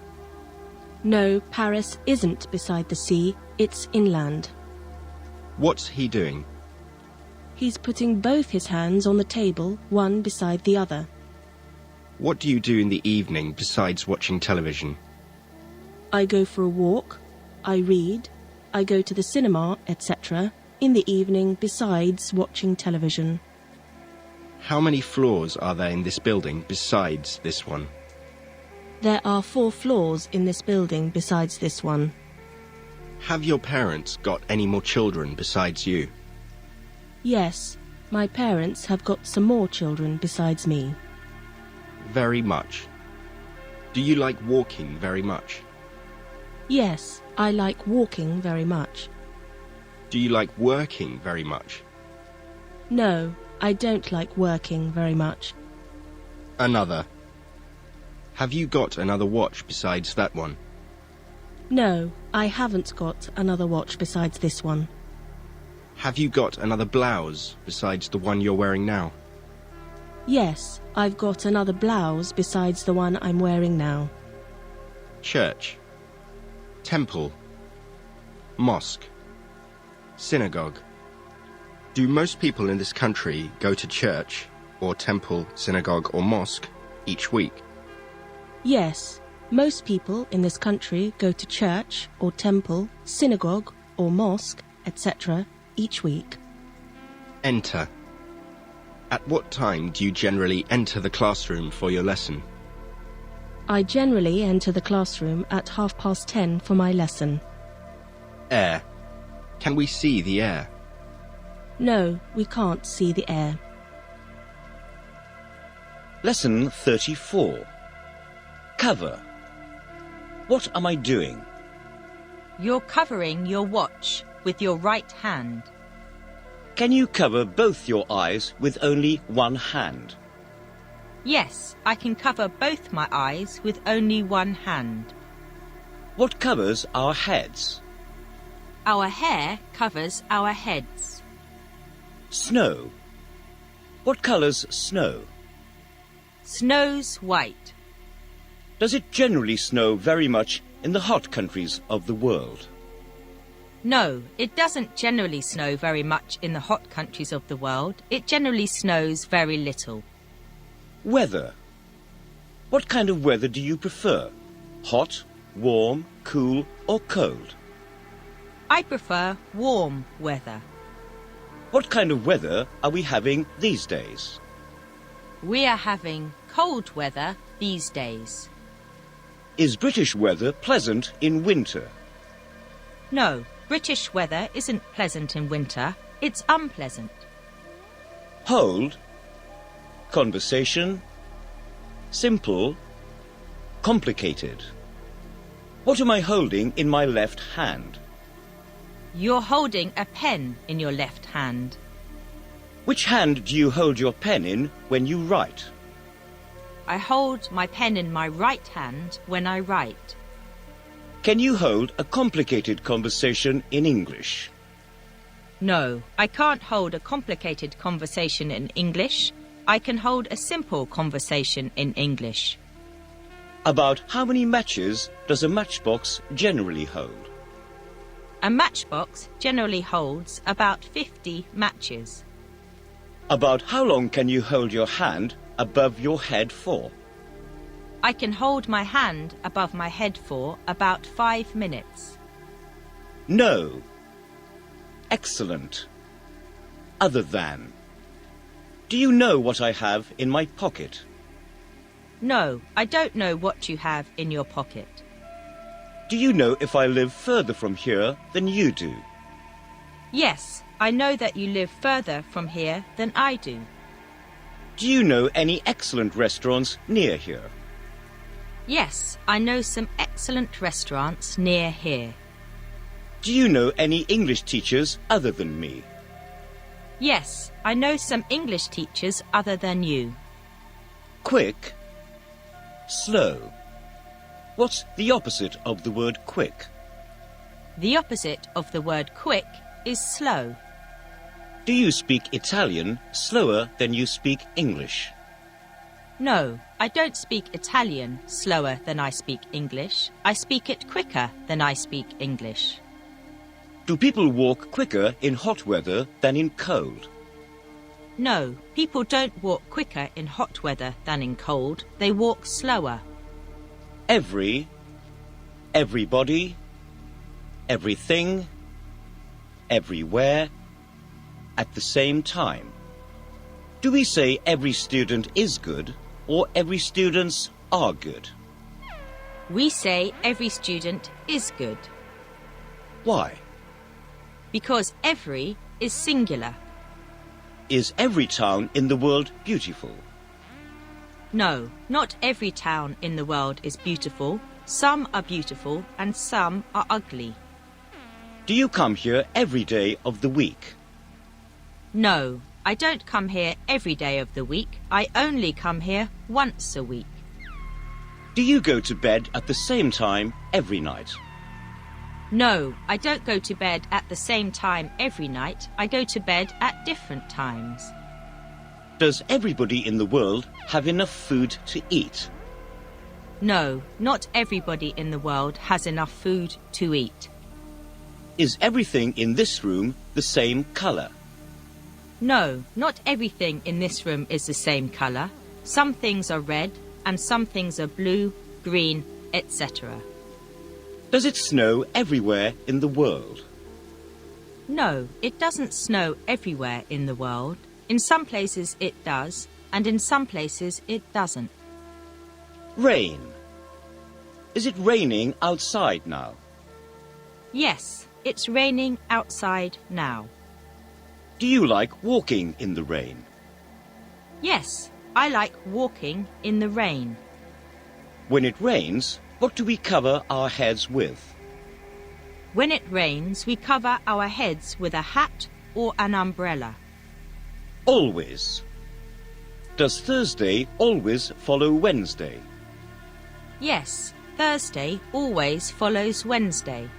No, Paris isn't beside the sea, it's inland. What's he doing? He's putting both his hands on the table, one beside the other. What do you do in the evening besides watching television? I go for a walk, I read, I go to the cinema, etc. in the evening besides watching television. How many floors are there in this building besides this one? There are 4 floors in this building besides this one. Have your parents got any more children besides you? Yes, my parents have got some more children besides me. Very much. Do you like walking very much? Yes, I like walking very much. Do you like working very much? No, I don't like working very much. Another. Have you got another watch besides that one? No, I haven't got another watch besides this one. Have you got another blouse besides the one you're wearing now? Yes, I've got another blouse besides the one I'm wearing now. Church. Temple. Mosque. Synagogue. Do most people in this country go to church, or temple, synagogue or mosque each week? Yes, most people in this country go to church or temple, synagogue or mosque, etc. each week. Enter. At what time do you generally enter the classroom for your lesson? I generally enter the classroom at 10:30 for my lesson. Air. Can we see the air? No, we can't see the air. Lesson 34. Cover. What am I doing? You're covering your watch with your right hand. Can you cover both your eyes with only one hand? Yes, I can cover both my eyes with only one hand. What covers our heads? Our hair covers our heads. Snow. What colours snow? Snow's white. Does it generally snow very much in the hot countries of the world? No, it doesn't generally snow very much in the hot countries of the world. It generally snows very little. Weather. What kind of weather do you prefer? Hot, warm, cool or cold? I prefer warm weather. What kind of weather are we having these days? We are having cold weather these days. Is British weather pleasant in winter? No, British weather isn't pleasant in winter. It's unpleasant. Hold, conversation, simple, complicated. What am I holding in my left hand? You're holding a pen in your left hand. Which hand do you hold your pen in when you write? I hold my pen in my right hand when I write. Can you hold a complicated conversation in English? No, I can't hold a complicated conversation in English. I can hold a simple conversation in English. About how many matches does a matchbox generally hold? A matchbox generally holds about 50 matches. About how long can you hold your hand above your head for? I can hold my hand above my head for about 5 minutes. No. Excellent. Other than. Do you know what I have in my pocket? No, I don't know what you have in your pocket. Do you know if I live further from here than you do? Yes, I know that you live further from here than I do. Do you know any excellent restaurants near here? Yes, I know some excellent restaurants near here. Do you know any English teachers other than me? Yes, I know some English teachers other than you. Quick, slow. What's the opposite of the word quick? The opposite of the word quick is slow. Do you speak Italian slower than you speak English? No, I don't speak Italian slower than I speak English. I speak it quicker than I speak English. Do people walk quicker in hot weather than in cold? No, people don't walk quicker in hot weather than in cold. They walk slower. Everybody, everything, everywhere, at the same time. Do we say every student is good or every students are good? We say every student is good. Why? Because every is singular. Is every town in the world beautiful? No, not every town in the world is beautiful. Some are beautiful and some are ugly. Do you come here every day of the week? No, I don't come here every day of the week. I only come here once a week. Do you go to bed at the same time every night? No, I don't go to bed at the same time every night. I go to bed at different times. Does everybody in the world have enough food to eat? No, not everybody in the world has enough food to eat. Is everything in this room the same colour? No, not everything in this room is the same colour. Some things are red and some things are blue, green, etc. Does it snow everywhere in the world? No, it doesn't snow everywhere in the world. In some places it does, and in some places it doesn't. Rain. Is it raining outside now? Yes, it's raining outside now. Do you like walking in the rain? Yes, I like walking in the rain. When it rains, what do we cover our heads with? When it rains, we cover our heads with a hat or an umbrella. Always. Does Thursday always follow Wednesday? Yes, Thursday always follows Wednesday.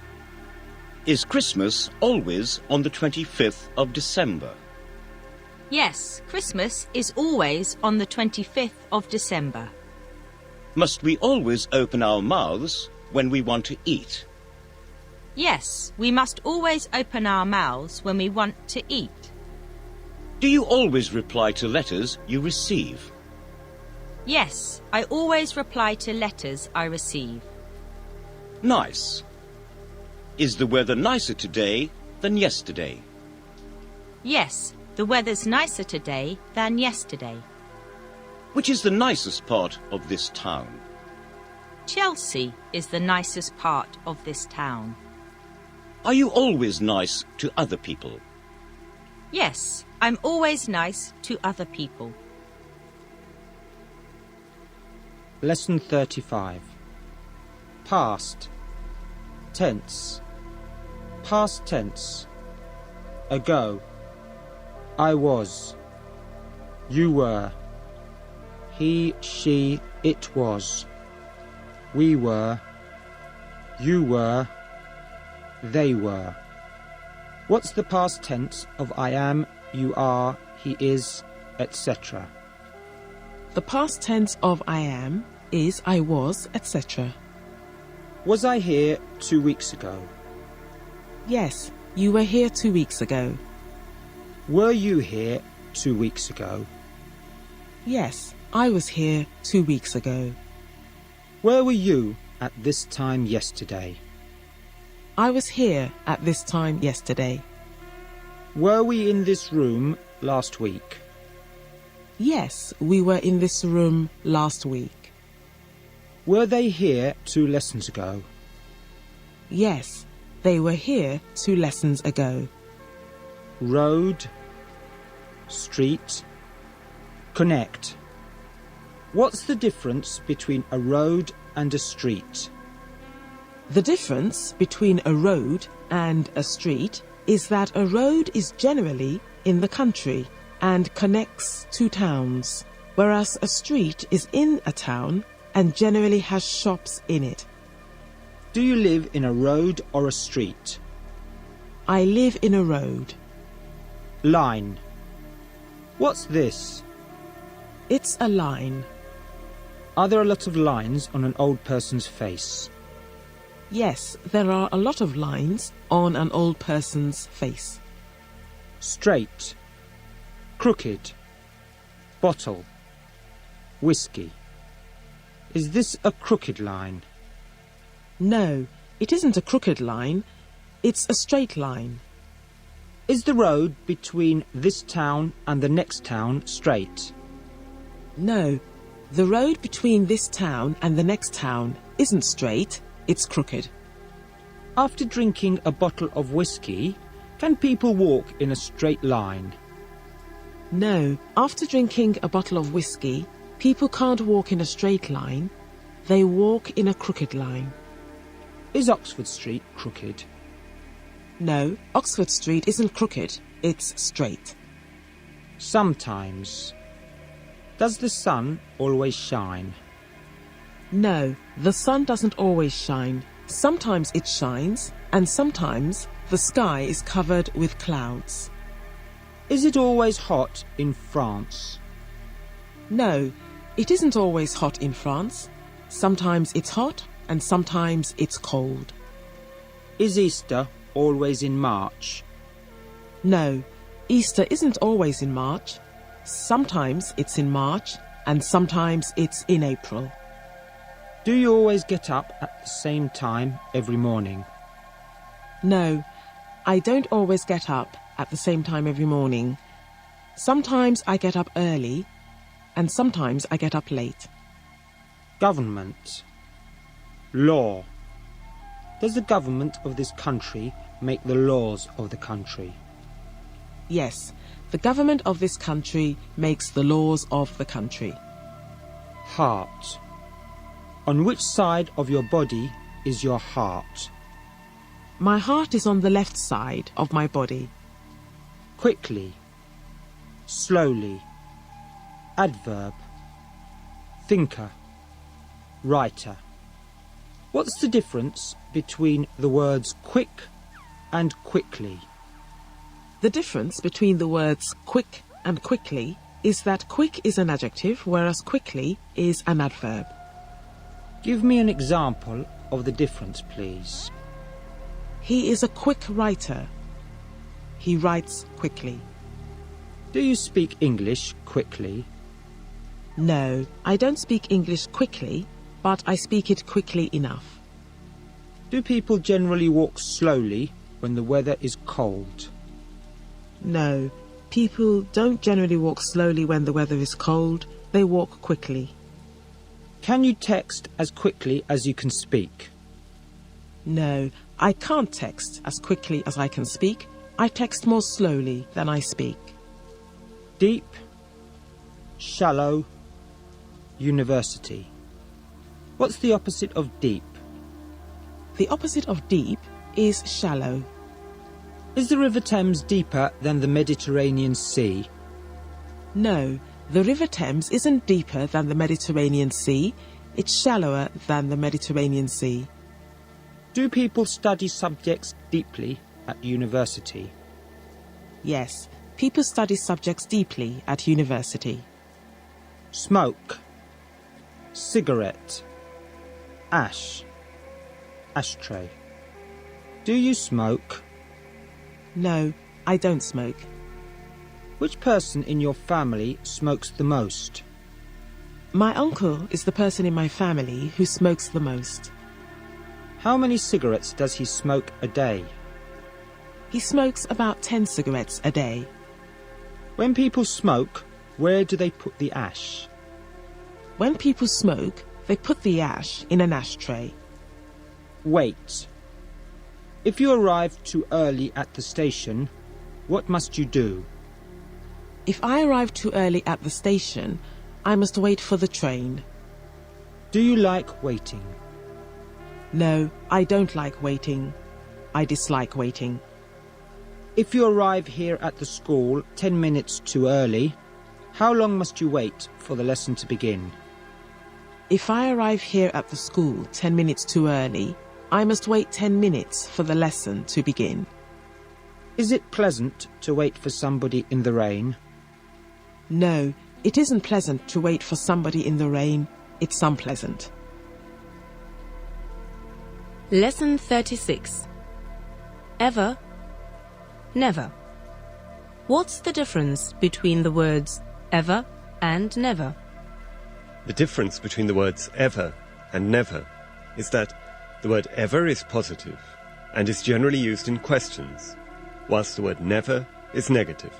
Is Christmas always on the 25th of December? Yes, Christmas is always on the 25th of December. Must we always open our mouths when we want to eat? Yes, we must always open our mouths when we want to eat. Do you always reply to letters you receive? Yes, I always reply to letters I receive. Nice. Is the weather nicer today than yesterday? Yes, the weather's nicer today than yesterday. Which is the nicest part of this town? Chelsea is the nicest part of this town. Are you always nice to other people? Yes, I'm always nice to other people. Lesson 35. Past. Tense. Past tense. Ago. I was. You were. He, she, it was. We were. You were. They were. What's the past tense of I am, you are, he is, etc.? The past tense of I am is I was, etc. Was I here 2 weeks ago? Yes, you were here 2 weeks ago. Were you here 2 weeks ago? Yes, I was here 2 weeks ago. Where were you at this time yesterday? I was here at this time yesterday. Were we in this room last week? Yes, we were in this room last week. Were they here 2 lessons ago? Yes, they were here 2 lessons ago. Road, street, connect. What's the difference between a road and a street? The difference between a road and a street is that a road is generally in the country and connects 2 towns, whereas a street is in a town and generally has shops in it. Do you live in a road or a street? I live in a road. Line. What's this? It's a line. Are there a lot of lines on an old person's face? Yes, there are a lot of lines on an old person's face. Straight. Crooked. Bottle. Whiskey. Is this a crooked line? No, it isn't a crooked line. It's a straight line. Is the road between this town and the next town straight? No, the road between this town and the next town isn't straight, it's crooked. After drinking a bottle of whiskey, can people walk in a straight line? No, after drinking a bottle of whiskey, people can't walk in a straight line. They walk in a crooked line. Is Oxford Street crooked? No, Oxford Street isn't crooked, it's straight. Sometimes. Does the sun always shine? No, the sun doesn't always shine. Sometimes it shines, and sometimes the sky is covered with clouds. Is it always hot in France? No, it isn't always hot in France. Sometimes it's hot, and sometimes it's cold. Is Easter always in March? No, Easter isn't always in March. Sometimes it's in March, and sometimes it's in April. Do you always get up at the same time every morning? No, I don't always get up at the same time every morning. Sometimes I get up early, and sometimes I get up late. Government. Law. Does the government of this country make the laws of the country? Yes, the government of this country makes the laws of the country. Heart. On which side of your body is your heart? My heart is on the left side of my body. Quickly. Slowly. Adverb. Thinker. Writer. What's the difference between the words quick and quickly? The difference between the words quick and quickly is that quick is an adjective, whereas quickly is an adverb. Give me an example of the difference, please. He is a quick writer. He writes quickly. Do you speak English quickly? No, I don't speak English quickly, but I speak it quickly enough. Do people generally walk slowly when the weather is cold? No, people don't generally walk slowly when the weather is cold. They walk quickly. Can you text as quickly as you can speak? No, I can't text as quickly as I can speak. I text more slowly than I speak. Deep, shallow, university. What's the opposite of deep? The opposite of deep is shallow. Is the River Thames deeper than the Mediterranean Sea? No, the River Thames isn't deeper than the Mediterranean Sea. It's shallower than the Mediterranean Sea. Do people study subjects deeply at university? Yes, people study subjects deeply at university. Smoke, cigarette, ash, ashtray. Do you smoke? No, I don't smoke. Which person in your family smokes the most? My uncle is the person in my family who smokes the most. How many cigarettes does he smoke a day? He smokes about 10 cigarettes a day. When people smoke, where do they put the ash? When people smoke, they put the ash in an ashtray. Wait. If you arrive too early at the station, what must you do? If I arrive too early at the station, I must wait for the train. Do you like waiting? No, I don't like waiting. I dislike waiting. If you arrive here at the school 10 minutes too early, how long must you wait for the lesson to begin? If I arrive here at the school 10 minutes too early, I must wait 10 minutes for the lesson to begin. Is it pleasant to wait for somebody in the rain? No, it isn't pleasant to wait for somebody in the rain. It's unpleasant. Lesson 36. Ever, never. What's the difference between the words ever and never? The difference between the words ever and never is that the word ever is positive and is generally used in questions, whilst the word never is negative.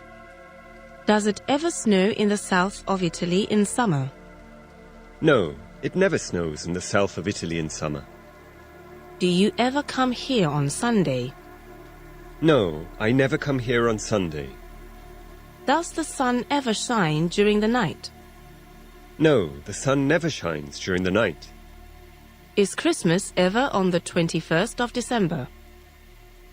Does it ever snow in the south of Italy in summer? No, it never snows in the south of Italy in summer. Do you ever come here on Sunday? No, I never come here on Sunday. Does the sun ever shine during the night? No, the sun never shines during the night. Is Christmas ever on the 21st of December?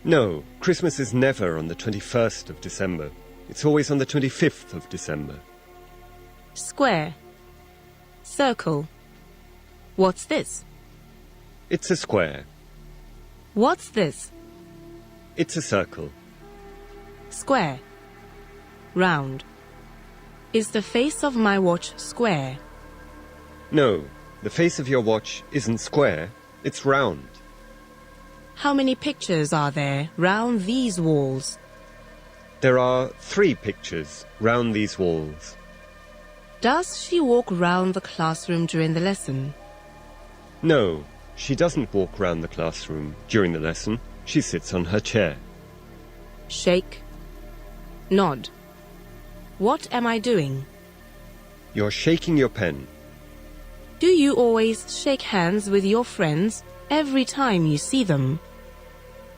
No, Christmas is never on the 21st of December. It's always on the 25th of December. Square. Circle. What's this? It's a square. What's this? It's a circle. Square. Round. Is the face of my watch square? No, the face of your watch isn't square, it's round. How many pictures are there round these walls? There are 3 pictures round these walls. Does she walk round the classroom during the lesson? No, she doesn't walk round the classroom during the lesson. She sits on her chair. Shake. Nod. What am I doing? You're shaking your pen. Do you always shake hands with your friends every time you see them?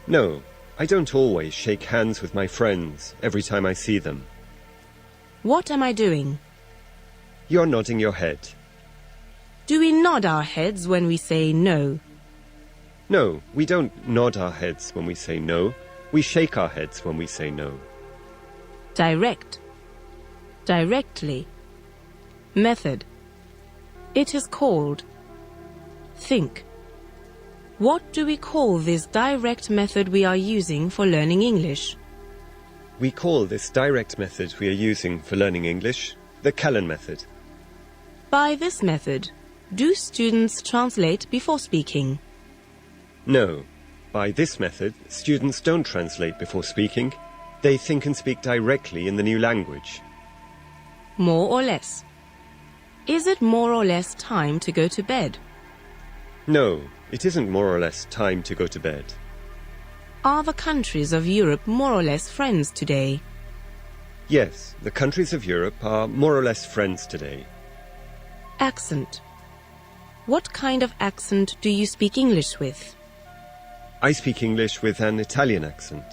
No, I don't always shake hands with my friends every time I see them. What am I doing? You're nodding your head. Do we nod our heads when we say no? No, we don't nod our heads when we say no. We shake our heads when we say no. Direct. Directly. Method. It is called. Think. What do we call this direct method we are using for learning English? We call this direct method we are using for learning English the Callan Method. By this method, do students translate before speaking? No. By this method, students don't translate before speaking. They think and speak directly in the new language. More or less. Is it more or less time to go to bed? No, it isn't more or less time to go to bed. Are the countries of Europe more or less friends today? Yes, the countries of Europe are more or less friends today. Accent. What kind of accent do you speak English with? I speak English with an Italian accent.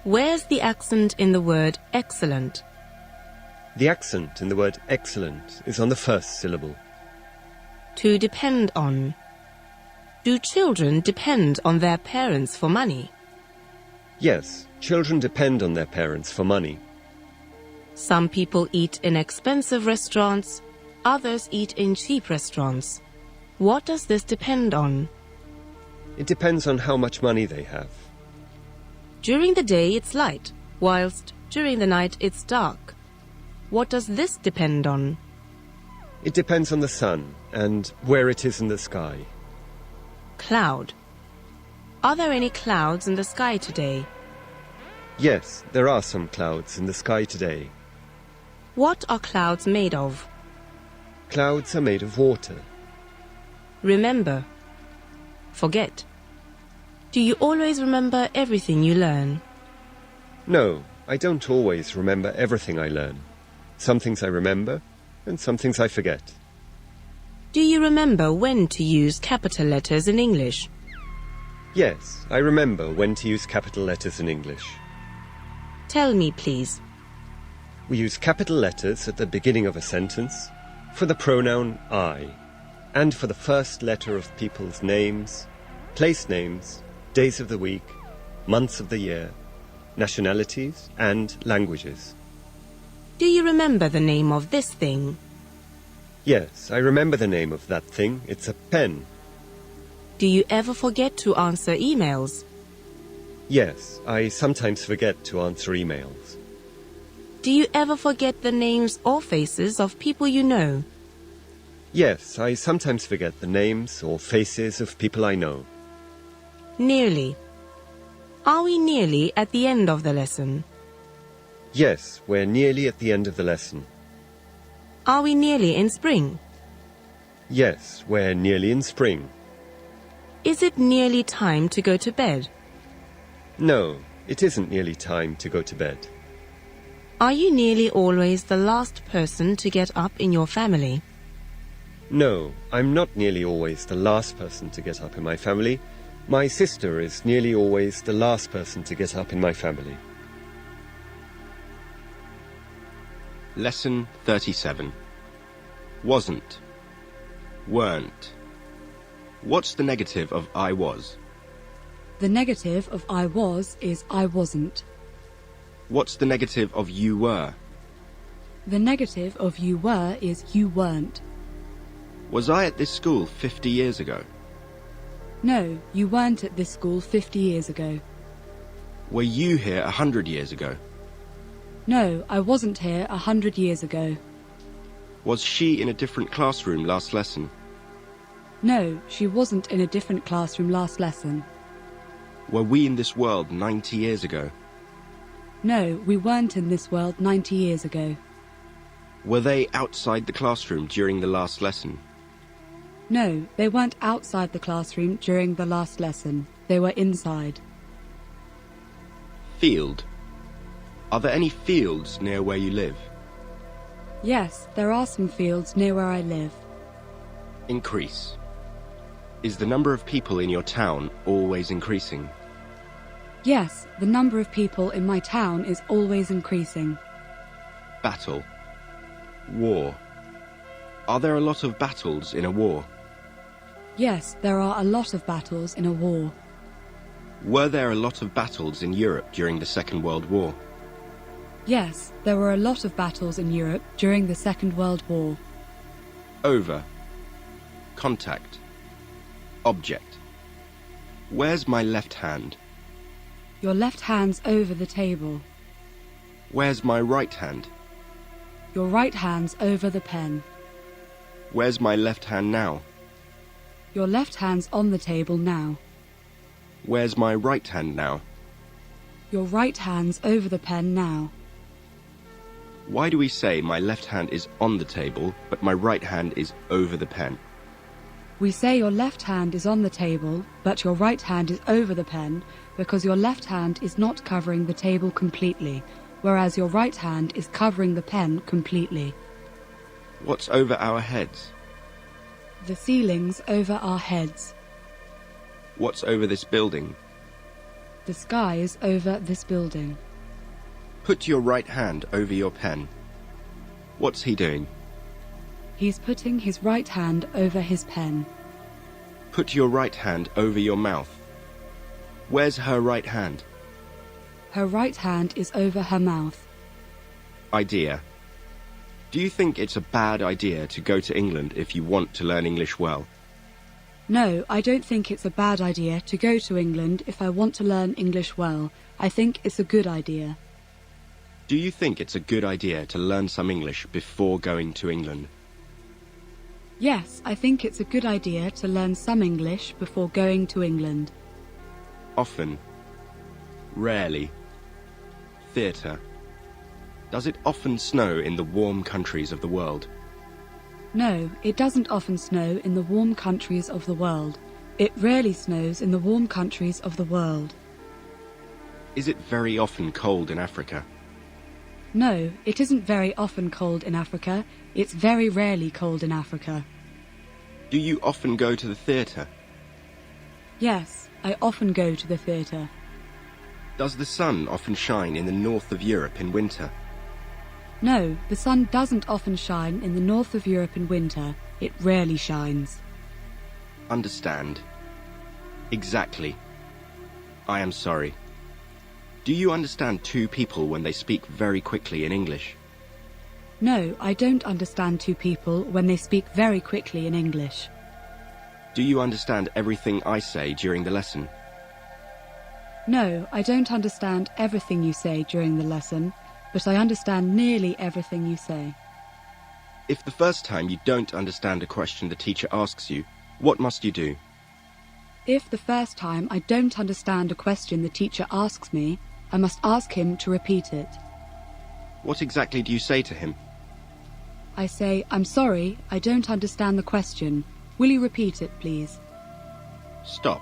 Where's the accent in the word excellent? The accent in the word excellent is on the first syllable. To depend on. Do children depend on their parents for money? Yes, children depend on their parents for money. Some people eat in expensive restaurants, others eat in cheap restaurants. What does this depend on? It depends on how much money they have. During the day it's light, whilst during the night it's dark. What does this depend on? It depends on the sun and where it is in the sky. Cloud. Are there any clouds in the sky today? Yes, there are some clouds in the sky today. What are clouds made of? Clouds are made of water. Remember. Forget. Do you always remember everything you learn? No, I don't always remember everything I learn. Some things I remember, and some things I forget. Do you remember when to use capital letters in English? Yes, I remember when to use capital letters in English. Tell me, please. We use capital letters at the beginning of a sentence, for the pronoun I, and for the first letter of people's names, place names, days of the week, months of the year, nationalities, and languages. Do you remember the name of this thing? Yes, I remember the name of that thing. It's a pen. Do you ever forget to answer emails? Yes, I sometimes forget to answer emails. Do you ever forget the names or faces of people you know? Yes, I sometimes forget the names or faces of people I know. Nearly. Are we nearly at the end of the lesson? Yes, we're nearly at the end of the lesson. Are we nearly in spring? Yes, we're nearly in spring. Is it nearly time to go to bed? No, it isn't nearly time to go to bed. Are you nearly always the last person to get up in your family? No, I'm not nearly always the last person to get up in my family. My sister is nearly always the last person to get up in my family. Lesson 37. Wasn't. Weren't. What's the negative of I was? The negative of I was is I wasn't. What's the negative of you were? The negative of you were is you weren't. Was I at this school 50 years ago? No, you weren't at this school 50 years ago. Were you here 100 years ago? No, I wasn't here 100 years ago. Was she in a different classroom last lesson? No, she wasn't in a different classroom last lesson. Were we in this world 90 years ago? No, we weren't in this world 90 years ago. Were they outside the classroom during the last lesson? No, they weren't outside the classroom during the last lesson. They were inside. Field. Are there any fields near where you live? Yes, there are some fields near where I live. Increase. Is the number of people in your town always increasing? Yes, the number of people in my town is always increasing. Battle. War. Are there a lot of battles in a war? Yes, there are a lot of battles in a war. Were there a lot of battles in Europe during the Second World War? Yes, there were a lot of battles in Europe during the Second World War. Over. Contact. Object. Where's my left hand? Your left hand's over the table. Where's my right hand? Your right hand's over the pen. Where's my left hand now? Your left hand's on the table now. Where's my right hand now? Your right hand's over the pen now. Why do we say my left hand is on the table, but my right hand is over the pen? We say your left hand is on the table, but your right hand is over the pen because your left hand is not covering the table completely, whereas your right hand is covering the pen completely. What's over our heads? The ceiling's over our heads. What's over this building? The sky is over this building. Put your right hand over your pen. What's he doing? He's putting his right hand over his pen. Put your right hand over your mouth. Where's her right hand? Her right hand is over her mouth. Idea. Do you think it's a bad idea to go to England if you want to learn English well? No, I don't think it's a bad idea to go to England if I want to learn English well. I think it's a good idea. Do you think it's a good idea to learn some English before going to England? Yes, I think it's a good idea to learn some English before going to England. Often. Rarely. Theatre. Does it often snow in the warm countries of the world? No, it doesn't often snow in the warm countries of the world. It rarely snows in the warm countries of the world. Is it very often cold in Africa? No, it isn't very often cold in Africa. It's very rarely cold in Africa. Do you often go to the theatre? Yes, I often go to the theatre. Does the sun often shine in the north of Europe in winter? No, the sun doesn't often shine in the north of Europe in winter. It rarely shines. Understand. Exactly. I am sorry. Do you understand two people when they speak very quickly in English? No, I don't understand two people when they speak very quickly in English. Do you understand everything I say during the lesson? No, I don't understand everything you say during the lesson, but I understand nearly everything you say. If the first time you don't understand a question the teacher asks you, what must you do? If the first time I don't understand a question the teacher asks me, I must ask him to repeat it. What exactly do you say to him? I say, I'm sorry, I don't understand the question. Will you repeat it, please? Stop.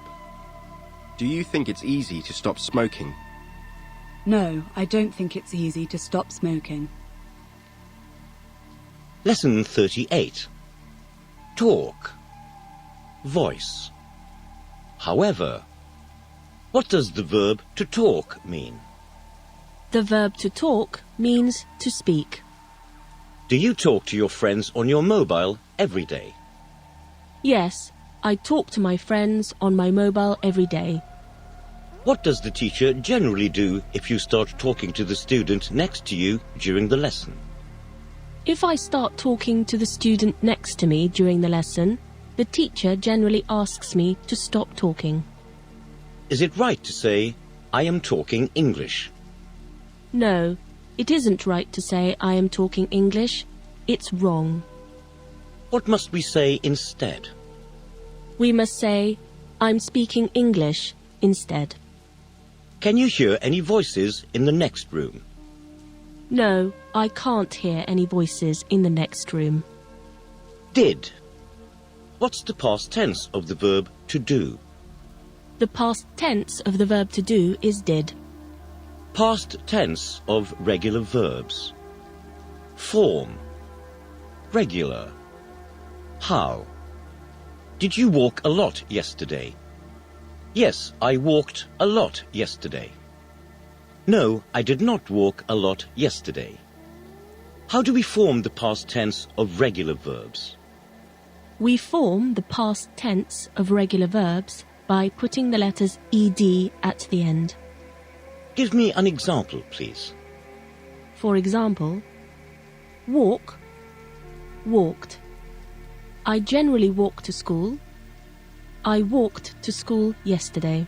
Do you think it's easy to stop smoking? No, I don't think it's easy to stop smoking. Lesson 38. Talk. Voice. However. What does the verb to talk mean? The verb to talk means to speak. Do you talk to your friends on your mobile every day? Yes, I talk to my friends on my mobile every day. What does the teacher generally do if you start talking to the student next to you during the lesson? If I start talking to the student next to me during the lesson, the teacher generally asks me to stop talking. Is it right to say, I am talking English? No, it isn't right to say I am talking English. It's wrong. What must we say instead? We must say, I'm speaking English instead. Can you hear any voices in the next room? No, I can't hear any voices in the next room. Did. What's the past tense of the verb to do? The past tense of the verb to do is did. Past tense of regular verbs. Form. Regular. How. Did you walk a lot yesterday? Yes, I walked a lot yesterday. No, I did not walk a lot yesterday. How do we form the past tense of regular verbs? We form the past tense of regular verbs by putting the letters ed at the end. Give me an example, please. For example, walk, walked. I generally walk to school. I walked to school yesterday.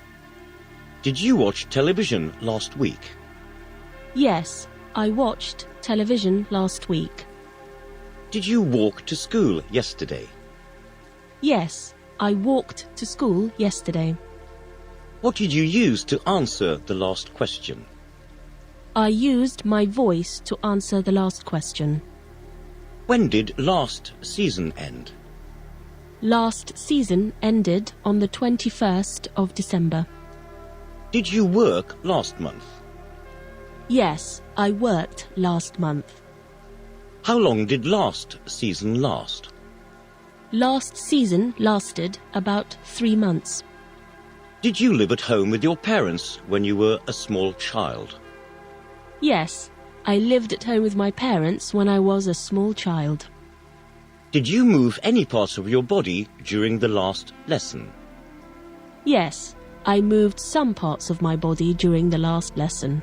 Did you watch television last week? Yes, I watched television last week. Did you walk to school yesterday? Yes, I walked to school yesterday. What did you use to answer the last question? I used my voice to answer the last question. When did last season end? Last season ended on the 21st of December. Did you work last month? Yes, I worked last month. How long did last season last? Last season lasted about 3 months. Did you live at home with your parents when you were a small child? Yes, I lived at home with my parents when I was a small child. Did you move any parts of your body during the last lesson? Yes, I moved some parts of my body during the last lesson.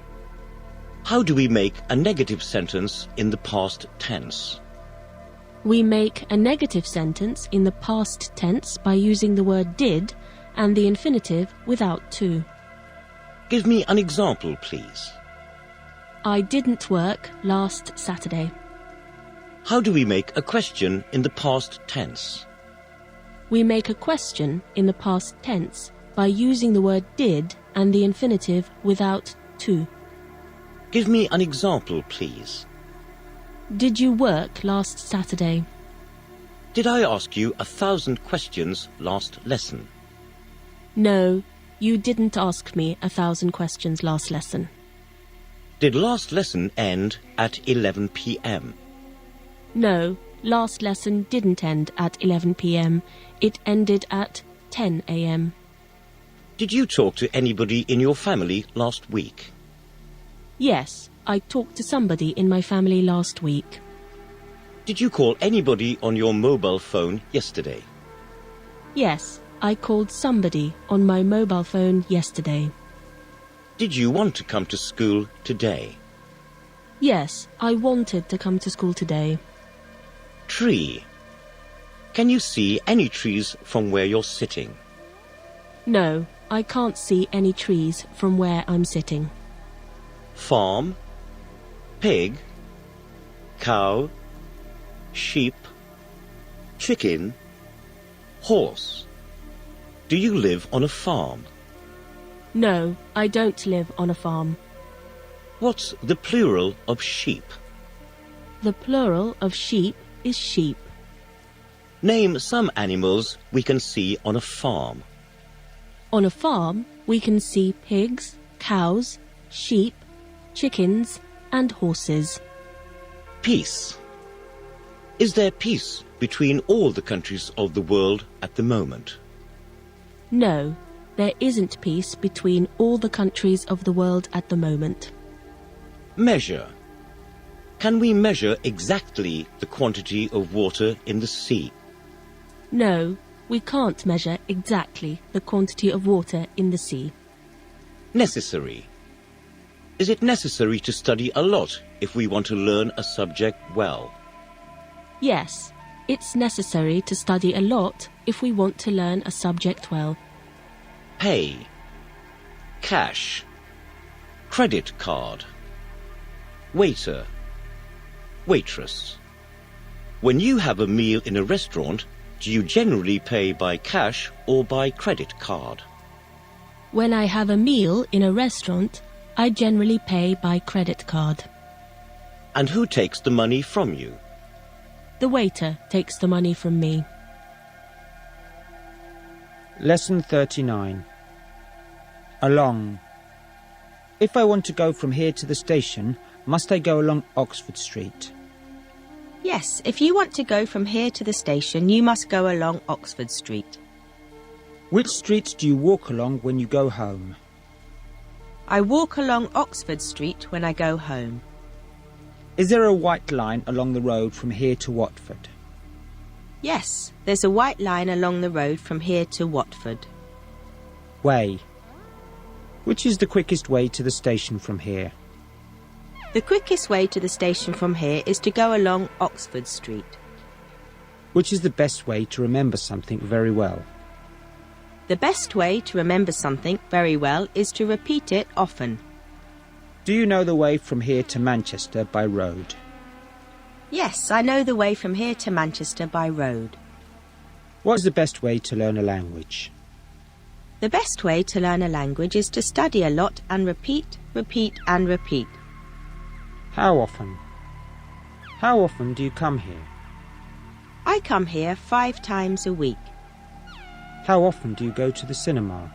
How do we make a negative sentence in the past tense? We make a negative sentence in the past tense by using the word did and the infinitive without to. Give me an example, please. I didn't work last Saturday. How do we make a question in the past tense? We make a question in the past tense by using the word did and the infinitive without to. Give me an example, please. Did you work last Saturday? Did I ask you 1,000 questions last lesson? No, you didn't ask me 1,000 questions last lesson. Did last lesson end at 11 p.m.? No, last lesson didn't end at 11 p.m. It ended at 10 a.m. Did you talk to anybody in your family last week? Yes, I talked to somebody in my family last week. Did you call anybody on your mobile phone yesterday? Yes, I called somebody on my mobile phone yesterday. Did you want to come to school today? Yes, I wanted to come to school today. Tree. Can you see any trees from where you're sitting? No, I can't see any trees from where I'm sitting. Farm, pig, cow, sheep, chicken, horse. Do you live on a farm? No, I don't live on a farm. What's the plural of sheep? The plural of sheep is sheep. Name some animals we can see on a farm. On a farm, we can see pigs, cows, sheep, chickens, and horses. Peace. Is there peace between all the countries of the world at the moment? No, there isn't peace between all the countries of the world at the moment. Measure. Can we measure exactly the quantity of water in the sea? No, we can't measure exactly the quantity of water in the sea. Necessary. Is it necessary to study a lot if we want to learn a subject well? Yes, it's necessary to study a lot if we want to learn a subject well. Pay. Cash. Credit card. Waiter. Waitress. When you have a meal in a restaurant, do you generally pay by cash or by credit card? When I have a meal in a restaurant, I generally pay by credit card. And who takes the money from you? The waiter takes the money from me. Lesson 39. Along. If I want to go from here to the station, must I go along Oxford Street? Yes, if you want to go from here to the station, you must go along Oxford Street. Which streets do you walk along when you go home? I walk along Oxford Street when I go home. Is there a white line along the road from here to Watford? Yes, there's a white line along the road from here to Watford. Way. Which is the quickest way to the station from here? The quickest way to the station from here is to go along Oxford Street. Which is the best way to remember something very well? The best way to remember something very well is to repeat it often. Do you know the way from here to Manchester by road? Yes, I know the way from here to Manchester by road. What is the best way to learn a language? The best way to learn a language is to study a lot and repeat, repeat and repeat. How often? How often do you come here? I come here 5 times a week. How often do you go to the cinema?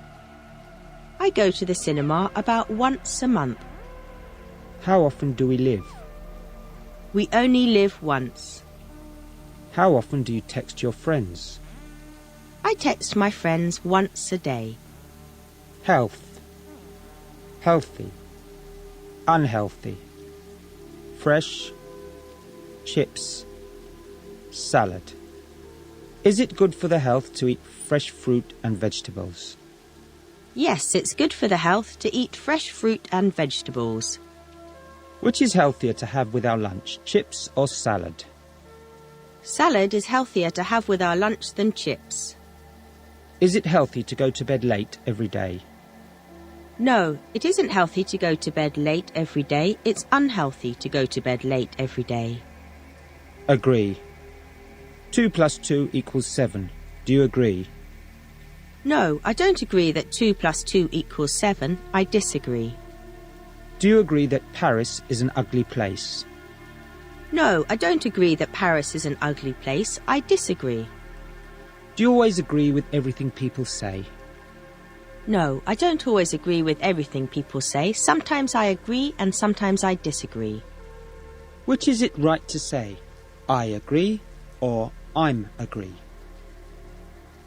I go to the cinema about once a month. How often do we live? We only live once. How often do you text your friends? I text my friends once a day. Health. Healthy. Unhealthy. Fresh. Chips. Salad. Is it good for the health to eat fresh fruit and vegetables? Yes, it's good for the health to eat fresh fruit and vegetables. Which is healthier to have with our lunch, chips or salad? Salad is healthier to have with our lunch than chips. Is it healthy to go to bed late every day? No, it isn't healthy to go to bed late every day. It's unhealthy to go to bed late every day. Agree. 2 plus 2 equals 7. Do you agree? No, I don't agree that 2 plus 2 equals 7. I disagree. Do you agree that Paris is an ugly place? No, I don't agree that Paris is an ugly place. I disagree. Do you always agree with everything people say? No, I don't always agree with everything people say. Sometimes I agree and sometimes I disagree. Which is it right to say? I agree or I'm agree?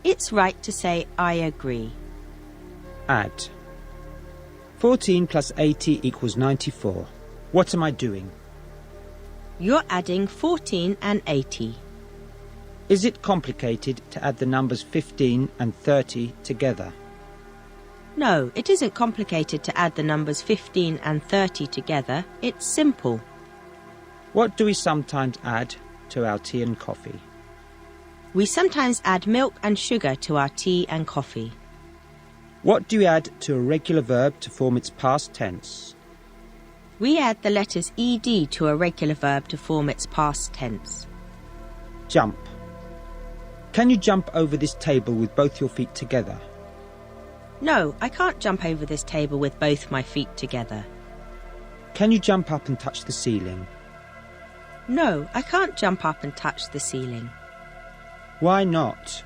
It's right to say I agree. Add. 14 plus 80 equals 94. What am I doing? You're adding 14 and 80. Is it complicated to add the numbers 15 and 30 together? No, it isn't complicated to add the numbers 15 and 30 together. It's simple. What do we sometimes add to our tea and coffee? We sometimes add milk and sugar to our tea and coffee. What do you add to a regular verb to form its past tense? We add the letters ed to a regular verb to form its past tense. Jump. Can you jump over this table with both your feet together? No, I can't jump over this table with both my feet together. Can you jump up and touch the ceiling? No, I can't jump up and touch the ceiling. Why not?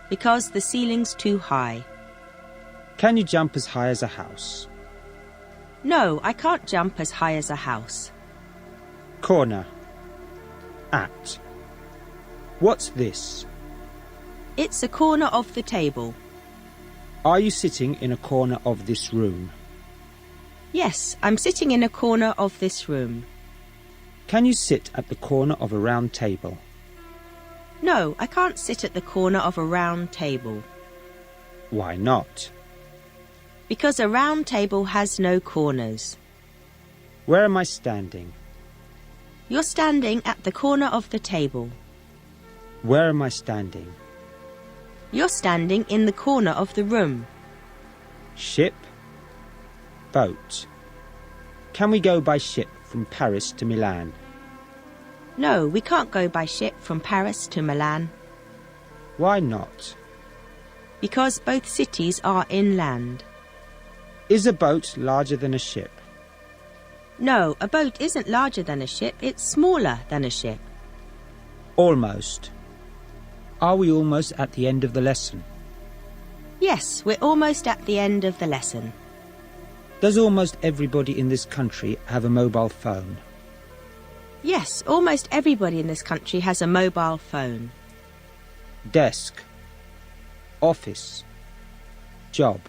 Because the ceiling's too high. Can you jump as high as a house? No, I can't jump as high as a house. Corner. At. What's this? It's a corner of the table. Are you sitting in a corner of this room? Yes, I'm sitting in a corner of this room. Can you sit at the corner of a round table? No, I can't sit at the corner of a round table. Why not? Because a round table has no corners. Where am I standing? You're standing at the corner of the table. Where am I standing? You're standing in the corner of the room. Ship. Boat. Can we go by ship from Paris to Milan? No, we can't go by ship from Paris to Milan. Why not? Because both cities are inland. Is a boat larger than a ship? No, a boat isn't larger than a ship, it's smaller than a ship. Almost. Are we almost at the end of the lesson? Yes, we're almost at the end of the lesson. Does almost everybody in this country have a mobile phone? Yes, almost everybody in this country has a mobile phone. Desk. Office. Job.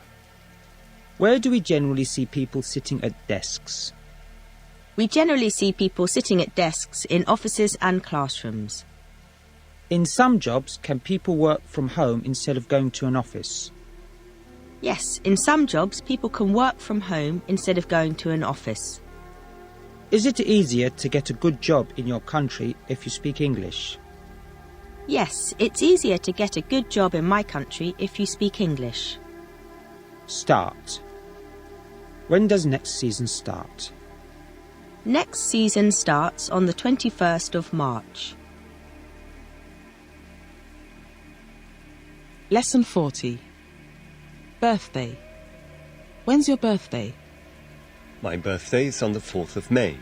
Where do we generally see people sitting at desks? We generally see people sitting at desks in offices and classrooms. In some jobs, can people work from home instead of going to an office? Yes, in some jobs, people can work from home instead of going to an office. Is it easier to get a good job in your country if you speak English? Yes, it's easier to get a good job in my country if you speak English. Start. When does next season start? Next season starts on the 21st of March. Lesson 40. Birthday. When's your birthday? My birthday is on the 4th of May.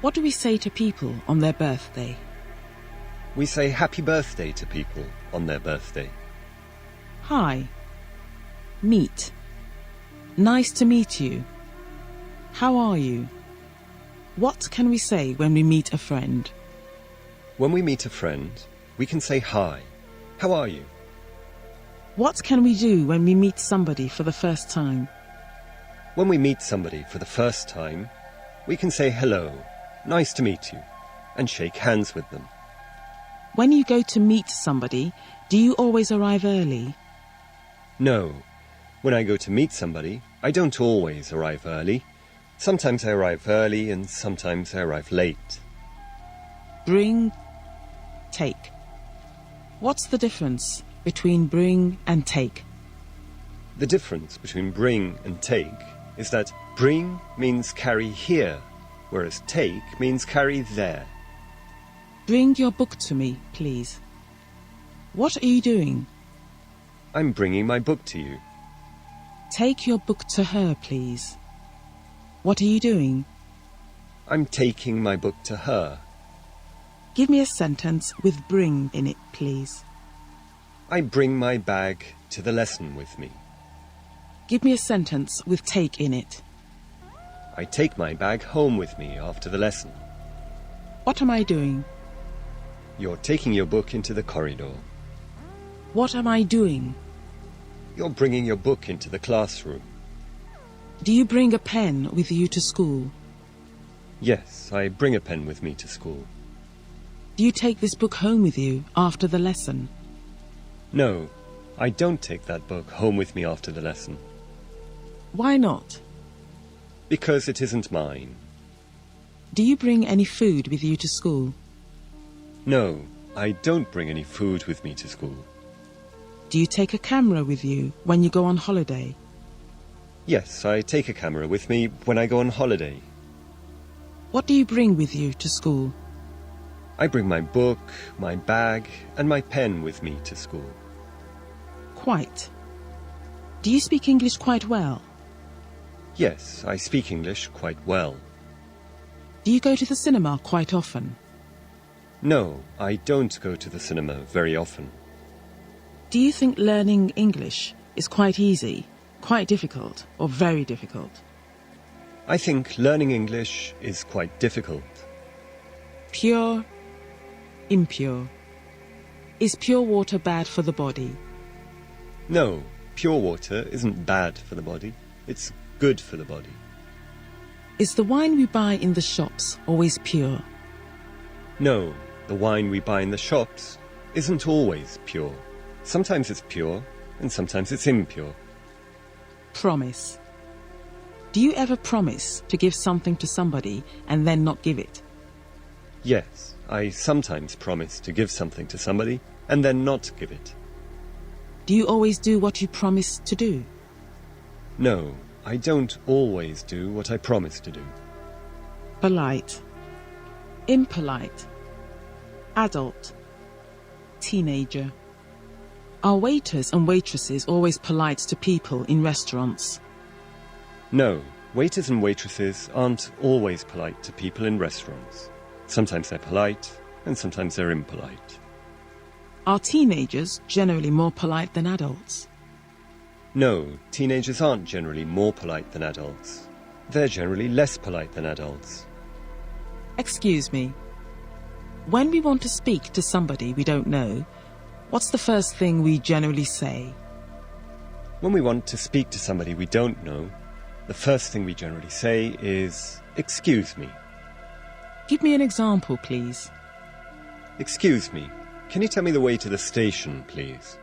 What do we say to people on their birthday? We say happy birthday to people on their birthday. Hi. Meet. Nice to meet you. How are you? What can we say when we meet a friend? When we meet a friend, we can say hi. How are you? What can we do when we meet somebody for the first time? When we meet somebody for the first time, we can say hello, nice to meet you, and shake hands with them. When you go to meet somebody, do you always arrive early? No. When I go to meet somebody, I don't always arrive early. Sometimes I arrive early and sometimes I arrive late. Bring, take. What's the difference between bring and take? The difference between bring and take is that bring means carry here, whereas take means carry there. Bring your book to me, please. What are you doing? I'm bringing my book to you. Take your book to her, please. What are you doing? I'm taking my book to her. Give me a sentence with bring in it, please. I bring my bag to the lesson with me. Give me a sentence with take in it. I take my bag home with me after the lesson. What am I doing? You're taking your book into the corridor. What am I doing? You're bringing your book into the classroom. Do you bring a pen with you to school? Yes, I bring a pen with me to school. Do you take this book home with you after the lesson? No, I don't take that book home with me after the lesson. Why not? Because it isn't mine. Do you bring any food with you to school? No, I don't bring any food with me to school. Do you take a camera with you when you go on holiday? Yes, I take a camera with me when I go on holiday. What do you bring with you to school? I bring my book, my bag, and my pen with me to school. Quite. Do you speak English quite well? Yes, I speak English quite well. Do you go to the cinema quite often? No, I don't go to the cinema very often. Do you think learning English is quite easy, quite difficult, or very difficult? I think learning English is quite difficult. Pure, impure. Is pure water bad for the body? No, pure water isn't bad for the body. It's good for the body. Is the wine we buy in the shops always pure? No, the wine we buy in the shops isn't always pure. Sometimes it's pure, and sometimes it's impure. Promise. Do you ever promise to give something to somebody and then not give it? Yes, I sometimes promise to give something to somebody and then not give it. Do you always do what you promise to do? No, I don't always do what I promise to do. Polite. Impolite. Adult. Teenager. Are waiters and waitresses always polite to people in restaurants? No, waiters and waitresses aren't always polite to people in restaurants. Sometimes they're polite, and sometimes they're impolite. Are teenagers generally more polite than adults? No, teenagers aren't generally more polite than adults. They're generally less polite than adults. Excuse me. When we want to speak to somebody we don't know, what's the first thing we generally say? When we want to speak to somebody we don't know, the first thing we generally say is, "Excuse me." Give me an example, please. Excuse me, can you tell me the way to the station, please?